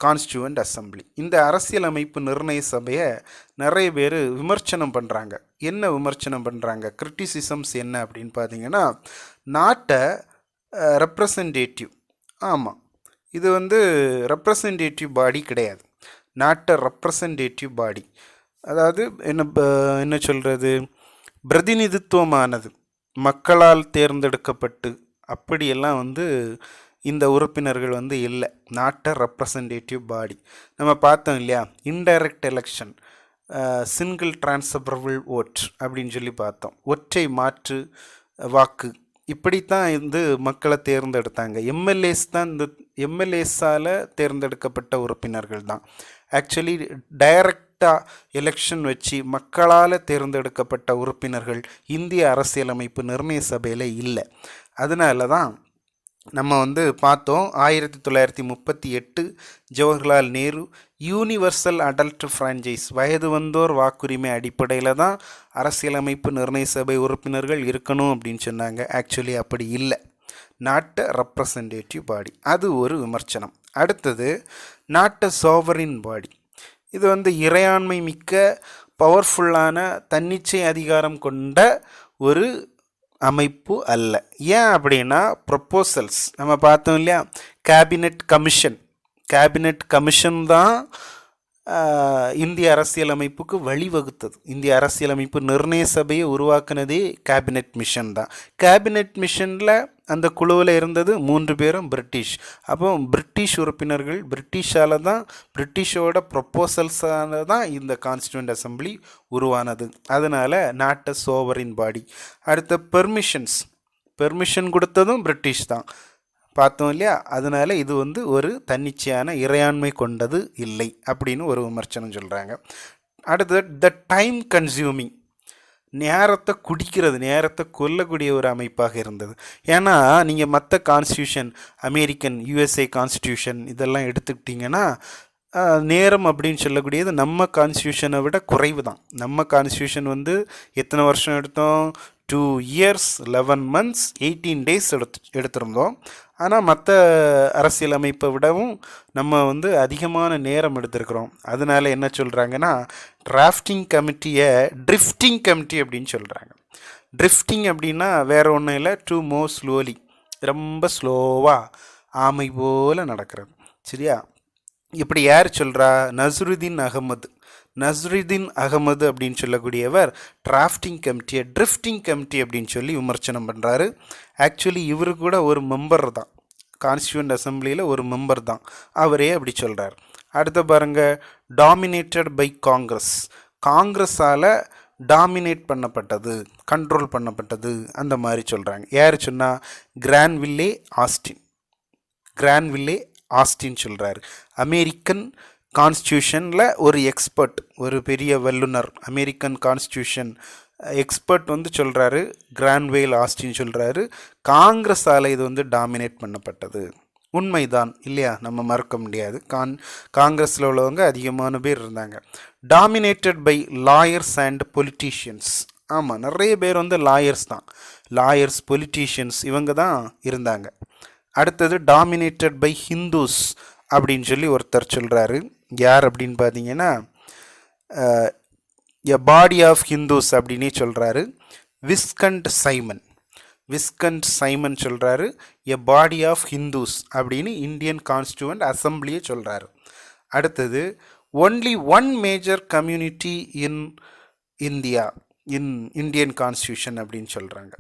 Speaker 1: கான்ஸ்டியூவன்ட் அசம்பிளி. இந்த அரசியலமைப்பு நிர்ணய சபையை நிறைய பேர் விமர்சனம் பண்ணுறாங்க. என்ன விமர்சனம் பண்ணுறாங்க, கிரிட்டிசிசம்ஸ் என்ன அப்படின்னு பார்த்தீங்கன்னா, நாட்டை ரெப்ரசன்டேட்டிவ், ஆமாம் இது வந்து ரெப்ரசன்டேட்டிவ் பாடி கிடையாது, நாட் அ ரெப்ரசன்டேட்டிவ் பாடி. அதாவது என்ன சொல்கிறது, பிரதிநிதித்துவமானது, மக்களால் தேர்ந்தெடுக்கப்பட்டு அப்படியெல்லாம் வந்து இந்த உறுப்பினர்கள் வந்து இல்லை, நாட் அ ரெப்ரசன்டேட்டிவ் பாடி. நம்ம பார்த்தோம் இல்லையா, indirect election, single transferable vote அப்படின்னு சொல்லி பார்த்தோம். ஒற்றை மாற்று வாக்கு, இப்படித்தான் வந்து மக்களை தேர்ந்தெடுத்தாங்க. எம்எல்ஏஸ் தான் இந்த எம்எல்ஏஸால் தேர்ந்தெடுக்கப்பட்ட உறுப்பினர்கள் தான். ஆக்சுவலி டைரக்டாக எலெக்ஷன் வச்சு மக்களால் தேர்ந்தெடுக்கப்பட்ட உறுப்பினர்கள் இந்திய அரசியலமைப்பு நிர்ணய சபையில் இல்லை. அதனால தான் நம்ம வந்து பார்த்தோம் 1938 Jawaharlal Nehru universal adult franchise வயது வந்தோர் வாக்குரிமை அடிப்படையில் தான் அரசியலமைப்பு நிர்ணய சபை உறுப்பினர்கள் இருக்கணும் அப்படின்னு சொன்னாங்க. ஆக்சுவலி அப்படி இல்லை. நாட் அ ரெப்ரசன்டேட்டிவ் பாடி. அது ஒரு விமர்சனம். அடுத்தது நாட் அ சோவரின் பாடி. இது வந்து இறையாண்மை மிக்க பவர்ஃபுல்லான தன்னிச்சை அதிகாரம் கொண்ட ஒரு அமைப்பு அல்ல. ஏன் அப்படின்னா ப்ரொப்போசல்ஸ் நம்ம பார்த்தோம் இல்லையா, கேபினெட் கமிஷன் தான் இந்திய அரசியலமைப்புக்கு வழிவகுத்தது. இந்திய அரசியலமைப்பு நிர்ணய சபையை உருவாக்குனதே கேபினெட் மிஷன் தான். கேபினெட் மிஷனில் அந்த குழுவில் இருந்தது 3 பேரும் பிரிட்டிஷ். அப்போ பிரிட்டிஷ் உறுப்பினர்கள், பிரிட்டிஷோட ப்ரொப்போசல்ஸால தான் இந்த கான்ஸ்டியூண்ட் அசம்பிளி உருவானது. அதனால் நாட் அ சோவரின் பாடி. அடுத்த பெர்மிஷன் கொடுத்ததும் பிரிட்டிஷ் தான் பார்த்தோம் இல்லையா. அதனால் இது வந்து ஒரு தன்னிச்சையான இறையாண்மை கொண்டது இல்லை அப்படின்னு ஒரு விமர்சனம் சொல்கிறாங்க. அடுத்தது த டைம் கன்சியூமிங், நேரத்தை கொல்லக்கூடிய ஒரு அமைப்பாக இருந்தது. ஏன்னா நீங்கள் மற்ற கான்ஸ்டியூஷன், அமெரிக்கன் USA கான்ஸ்டியூஷன் இதெல்லாம் எடுத்துக்கிட்டிங்கன்னா நேரம் அப்படின்னு சொல்லக்கூடியது நம்ம கான்ஸ்டியூஷனை விட குறைவு தான். நம்ம கான்ஸ்டியூஷன் வந்து எத்தனை வருஷம் எடுத்தோம்? 2 years 11 months 18 days எடுத்திருந்தோம். ஆனால் மற்ற அரசியலமைப்பை விடவும் நம்ம வந்து அதிகமான நேரம் எடுத்திருக்கிறோம். அதனால் என்ன சொல்கிறாங்கன்னா டிராஃப்டிங் கமிட்டியை ட்ரிஃப்டிங் கமிட்டி அப்படின்னு சொல்கிறாங்க. ட்ரிஃப்டிங் அப்படின்னா வேறு ஒன்றும் இல்லை, டு மூவ் ஸ்லோலி, ரொம்ப ஸ்லோவாக ஆமை போல் நடக்கிறது. சரியா? இப்படி யார் சொல்கிறா? நஸ்ருதீன் அகமது அப்படின்னு சொல்லக்கூடியவர் டிராஃப்டிங் கமிட்டியை ட்ரிஃப்டிங் கமிட்டி அப்படின்னு சொல்லி விமர்சனம் பண்ணுறாரு. ஆக்சுவலி இவர் கூட ஒரு மெம்பர் தான், கான்ஸ்டியூண்ட் அசம்பிளியில் ஒரு மெம்பர் தான். அவரே அப்படி சொல்கிறார். அடுத்த பாருங்கள், டாமினேட்டட் பை காங்கிரஸால் டாமினேட் பண்ணப்பட்டது, கண்ட்ரோல் பண்ணப்பட்டது, அந்த மாதிரி சொல்கிறாங்க. யார் சொன்னால் கிரான்வில்லே ஆஸ்டின் சொல்கிறாரு. அமெரிக்கன் கான்ஸ்டியூஷனில் ஒரு எக்ஸ்பர்ட், ஒரு பெரிய வல்லுனர், அமெரிக்கன் கான்ஸ்டியூஷன் எக்ஸ்பர்ட் வந்து சொல்கிறாரு, கிரான்வேல் ஆஸ்டின் சொல்கிறாரு, காங்கிரஸால் இது வந்து டாமினேட் பண்ணப்பட்டது. உண்மைதான் இல்லையா? நம்ம மறக்க முடியாது. காங்கிரஸில் உள்ளவங்க அதிகமான பேர் இருந்தாங்க. Dominated by lawyers and politicians. ஆமாம், நிறைய பேர் வந்து லாயர்ஸ் பொலிட்டீஷியன்ஸ் இவங்க தான் இருந்தாங்க. அடுத்தது டாமினேட்டட் பை ஹிந்துஸ் அப்படின்னு சொல்லி ஒருத்தர் சொல்கிறாரு. யார் அப்படின்னு பார்த்தீங்கன்னா எ பாடி ஆஃப் ஹிந்துஸ் அப்படின்னே சொல்கிறாரு. விஸ்கண்ட் சைமன் சொல்கிறாரு எ பாடி ஆஃப் ஹிந்துஸ் அப்படின்னு இந்தியன் கான்ஸ்டியூண்ட் அசம்பிளியை சொல்கிறாரு. அடுத்தது only one major community in Indian constitution அப்படின்னு சொல்கிறாங்க.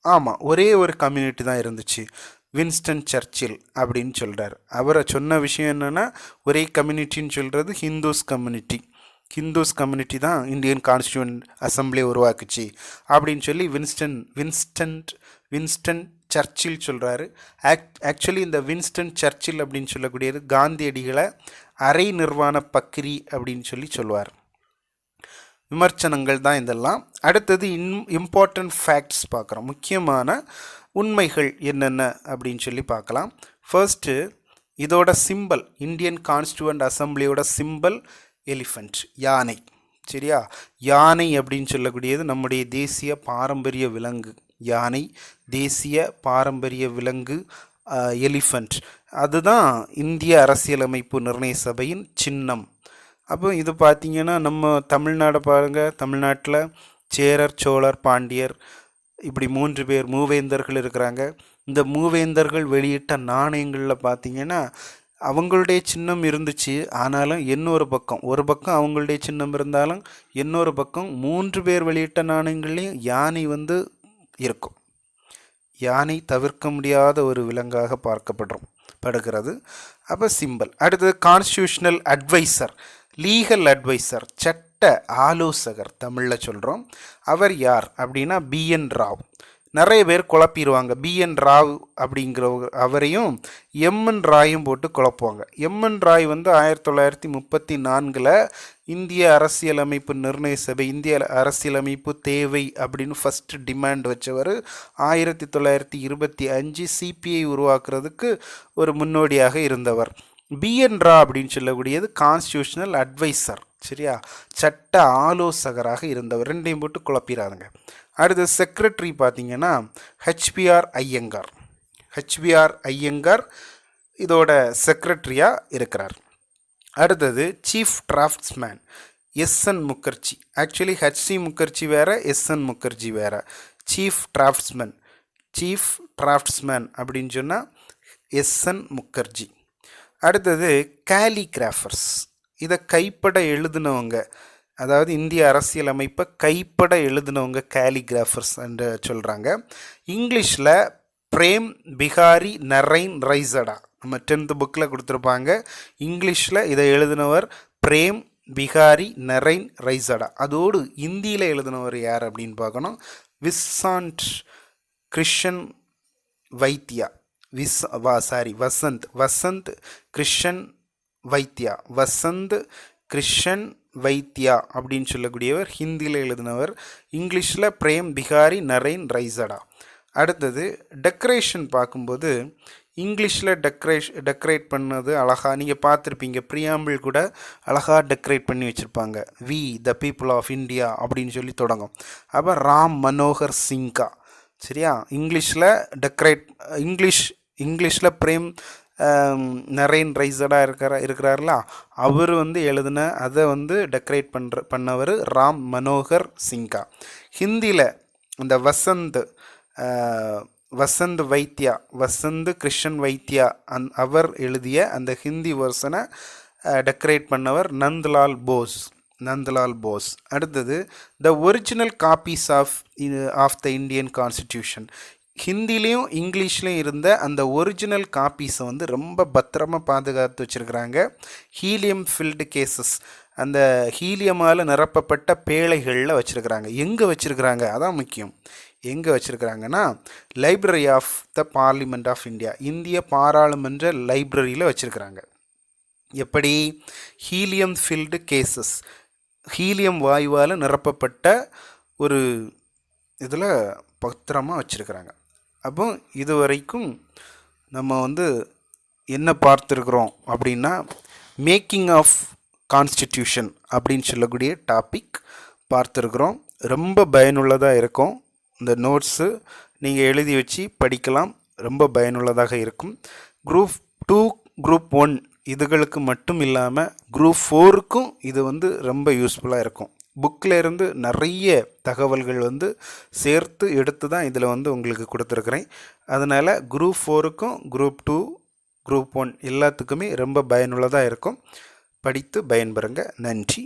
Speaker 1: ஆமாம், ஒரே ஒரு கம்யூனிட்டி தான் இருந்துச்சு, வின்ஸ்டன் சர்ச்சில் அப்படின்னு சொல்கிறார். அவரை சொன்ன விஷயம் என்னென்னா, ஒரே கம்யூனிட்டின்னு சொல்கிறது ஹிந்துஸ் கம்யூனிட்டி தான் இந்தியன் கான்ஸ்டியூண்ட் அசம்பிளியை உருவாக்குச்சு அப்படின்னு சொல்லி வின்ஸ்டன் சர்ச்சில் சொல்கிறாரு. ஆக்சுவலி இந்த வின்ஸ்டன் சர்ச்சில் அப்படின்னு சொல்லக்கூடியது காந்தியடிகளை அரை நிர்வாண பக்கிரி அப்படின்னு சொல்லுவார். விமர்சனங்கள் தான் இதெல்லாம். அடுத்தது இம்பார்ட்டன்ட் ஃபேக்ட்ஸ் பார்க்குறோம். முக்கியமான உண்மைகள் என்னென்ன அப்படின்னு சொல்லி பார்க்கலாம். ஃபர்ஸ்ட்டு, இதோட சிம்பல், இந்தியன் கான்ஸ்டியூண்ட் அசம்பிளியோட சிம்பல் எலிஃபண்ட், யானை. சரியா? யானை அப்படின்னு சொல்லக்கூடியது நம்முடைய தேசிய பாரம்பரிய விலங்கு. யானை தேசிய பாரம்பரிய விலங்கு, எலிஃபண்ட். அதுதான் இந்திய அரசியலமைப்பு நிர்ணய சபையின் சின்னம். அப்போ இது பார்த்திங்கன்னா நம்ம தமிழ்நாடை பாருங்கள். தமிழ்நாட்டில் சேரர், சோழர், பாண்டியர் இப்படி 3 பேர் மூவேந்தர்கள் இருக்கிறாங்க. இந்த மூவேந்தர்கள் வெளியிட்ட நாணயங்களில் பார்த்திங்கன்னா அவங்களுடைய சின்னம் இருந்துச்சு. ஆனாலும் ஒரு பக்கம் அவங்களுடைய சின்னம் இருந்தாலும் இன்னொரு பக்கம் 3 பேர் வெளியிட்ட நாணயங்கள்லேயும் யானை வந்து இருக்கும். யானை தவிர்க்க முடியாத ஒரு விலங்காக பார்க்கப்படுகிறது. அப்போ சிம்பல். அடுத்தது கான்ஸ்டியூஷனல் அட்வைசர், லீகல் அட்வைசர், சட்ட ஆலோசகர் தமிழில் சொல்கிறோம். அவர் யார் அப்படின்னா BN ராவ். நிறைய பேர் குழப்பிடுவாங்க. பிஎன் ராவ் அப்படிங்கிற அவரையும் எம்என் ராயும் போட்டு குழப்புவாங்க. எம்என் ராய் வந்து 1934 இந்திய அரசியலமைப்பு நிர்ணய சபை, இந்திய அரசியலமைப்பு தேவை அப்படின்னு ஃபஸ்ட்டு டிமாண்ட் வச்சவர். 1925 சிபிஐ உருவாக்குறதுக்கு ஒரு முன்னோடியாக இருந்தவர். பிஎன் ரா அப்படின்னு சொல்லக்கூடியது கான்ஸ்டியூஷனல் அட்வைசர், சரியா, சட்ட ஆலோசகராக இருந்தவர். ரெண்டையும் போட்டு குழப்பிடாதுங்க. அடுத்து செக்ரட்டரி பார்த்தீங்கன்னா ஹெச்பிஆர் ஐயங்கார். ஹெச்பிஆர் ஐயங்கார் இதோட செக்ரட்டரியாக இருக்கிறார். அடுத்தது chief draughtsman SN Mukherjee. Actually HC Mukherjee வேறு, எஸ்என் முகர்ஜி வேறு. சீஃப் டிராஃப்ட்ஸ்மேன் அப்படின்னு சொன்னால் எஸ்என் முகர்ஜி. அடுத்தது கேலிகிராஃபர்ஸ். இதை கைப்பட எழுதினவங்க, அதாவது இந்திய அரசியலமைப்பை கைப்பட எழுதினவங்க கேலிகிராஃபர்ஸ் என்று சொல்கிறாங்க. இங்கிலீஷில் பிரேம் பிகாரி நரைன் ரைசடா, நம்ம 10th புக்கில் கொடுத்துருப்பாங்க. இங்கிலீஷில் இதை எழுதினவர் பிரேம் பிகாரி நரைன் ரைசடா. அதோடு இந்தியில் எழுதினவர் யார் அப்படின்னு பார்க்கணும். விசாண்ட் கிருஷ்ணன் வைத்தியா. வசந்த் கிருஷ்ணன் வைத்தியா. வசந்த் கிருஷ்ணன் வைத்தியா அப்படின்னு சொல்லக்கூடியவர் ஹிந்தியில் எழுதினவர். இங்கிலீஷில் பிரேம் பிகாரி நரைன் ரைசடா. அடுத்தது டெக்கரேஷன் பார்க்கும்போது இங்கிலீஷில் டெக்கரேட் பண்ணது அழகாக நீங்கள் பார்த்துருப்பீங்க. ப்ரியாம்பிள் கூட அழகாக டெக்கரேட் பண்ணி வச்சுருப்பாங்க. We the people of India அப்படின்னு சொல்லி தொடங்கும். அப்போ ராம் மனோகர் சிங்கா, சரியா. இங்கிலீஷில் இங்கிலீஷில் பிரேம் நரைன் ரைசடாக இருக்கிறார்ல, அவர் வந்து எழுதின அதை வந்து டெக்கரேட் பண்ணவர் ராம் மனோகர் சிங்கா. ஹிந்தியில் இந்த வசந்த் வைத்தியா, வசந்த் கிருஷ்ணன் வைத்தியா அவர் எழுதிய அந்த ஹிந்தி வெர்ஷனை டெக்கரேட் பண்ணவர் நந்த்லால் போஸ். அடுத்தது the original copies of the Indian constitution. ஹிந்திலையும் இங்கிலீஷ்லையும் இருந்த அந்த ஒரிஜினல் காப்பீஸை வந்து ரொம்ப பத்திரமாக பாதுகாத்து வச்சுருக்கிறாங்க. ஹீலியம் ஃபில்டு கேசஸ், அந்த ஹீலியமால் நிரப்பப்பட்ட பேழைகளில் வச்சுருக்கிறாங்க. எங்கே வச்சுருக்கிறாங்க அதான் முக்கியம். எங்கே வச்சுருக்கிறாங்கன்னா library of the parliament of India, இந்திய பாராளுமன்ற லைப்ரரியில் வச்சுருக்கிறாங்க. எப்படி? ஹீலியம் ஃபில்டு கேசஸ், ஹீலியம் வாயுவால் நிரப்பப்பட்ட ஒரு இதில் பத்திரமாக வச்சுருக்கிறாங்க. அப்போ இது வரைக்கும் நம்ம வந்து என்ன பார்த்துருக்குறோம் அப்படின்னா மேக்கிங் ஆஃப் கான்ஸ்டிடியூஷன் அப்படின்னு சொல்லக்கூடிய டாபிக் பார்த்துருக்குறோம். ரொம்ப பயனுள்ளதாக இருக்கும். இந்த நோட்ஸு நீங்கள் எழுதி வச்சு படிக்கலாம், ரொம்ப பயனுள்ளதாக இருக்கும். குரூப் 2 குரூப் 1 இதுகளுக்கு மட்டும் இல்லாமல் குரூப் 4க்கும் இது வந்து ரொம்ப யூஸ்ஃபுல்லாக இருக்கும். புக்கில் இருந்து நிறைய தகவல்கள் வந்து சேர்த்து எடுத்து தான் இதில் வந்து உங்களுக்கு கொடுத்துருக்குறேன். அதனால் குரூப் 4க்கும் குரூப் 2 குரூப் 1 எல்லாத்துக்குமே ரொம்ப பயனுள்ளதாக இருக்கும். படித்து பயன்பெறுங்க. நன்றி.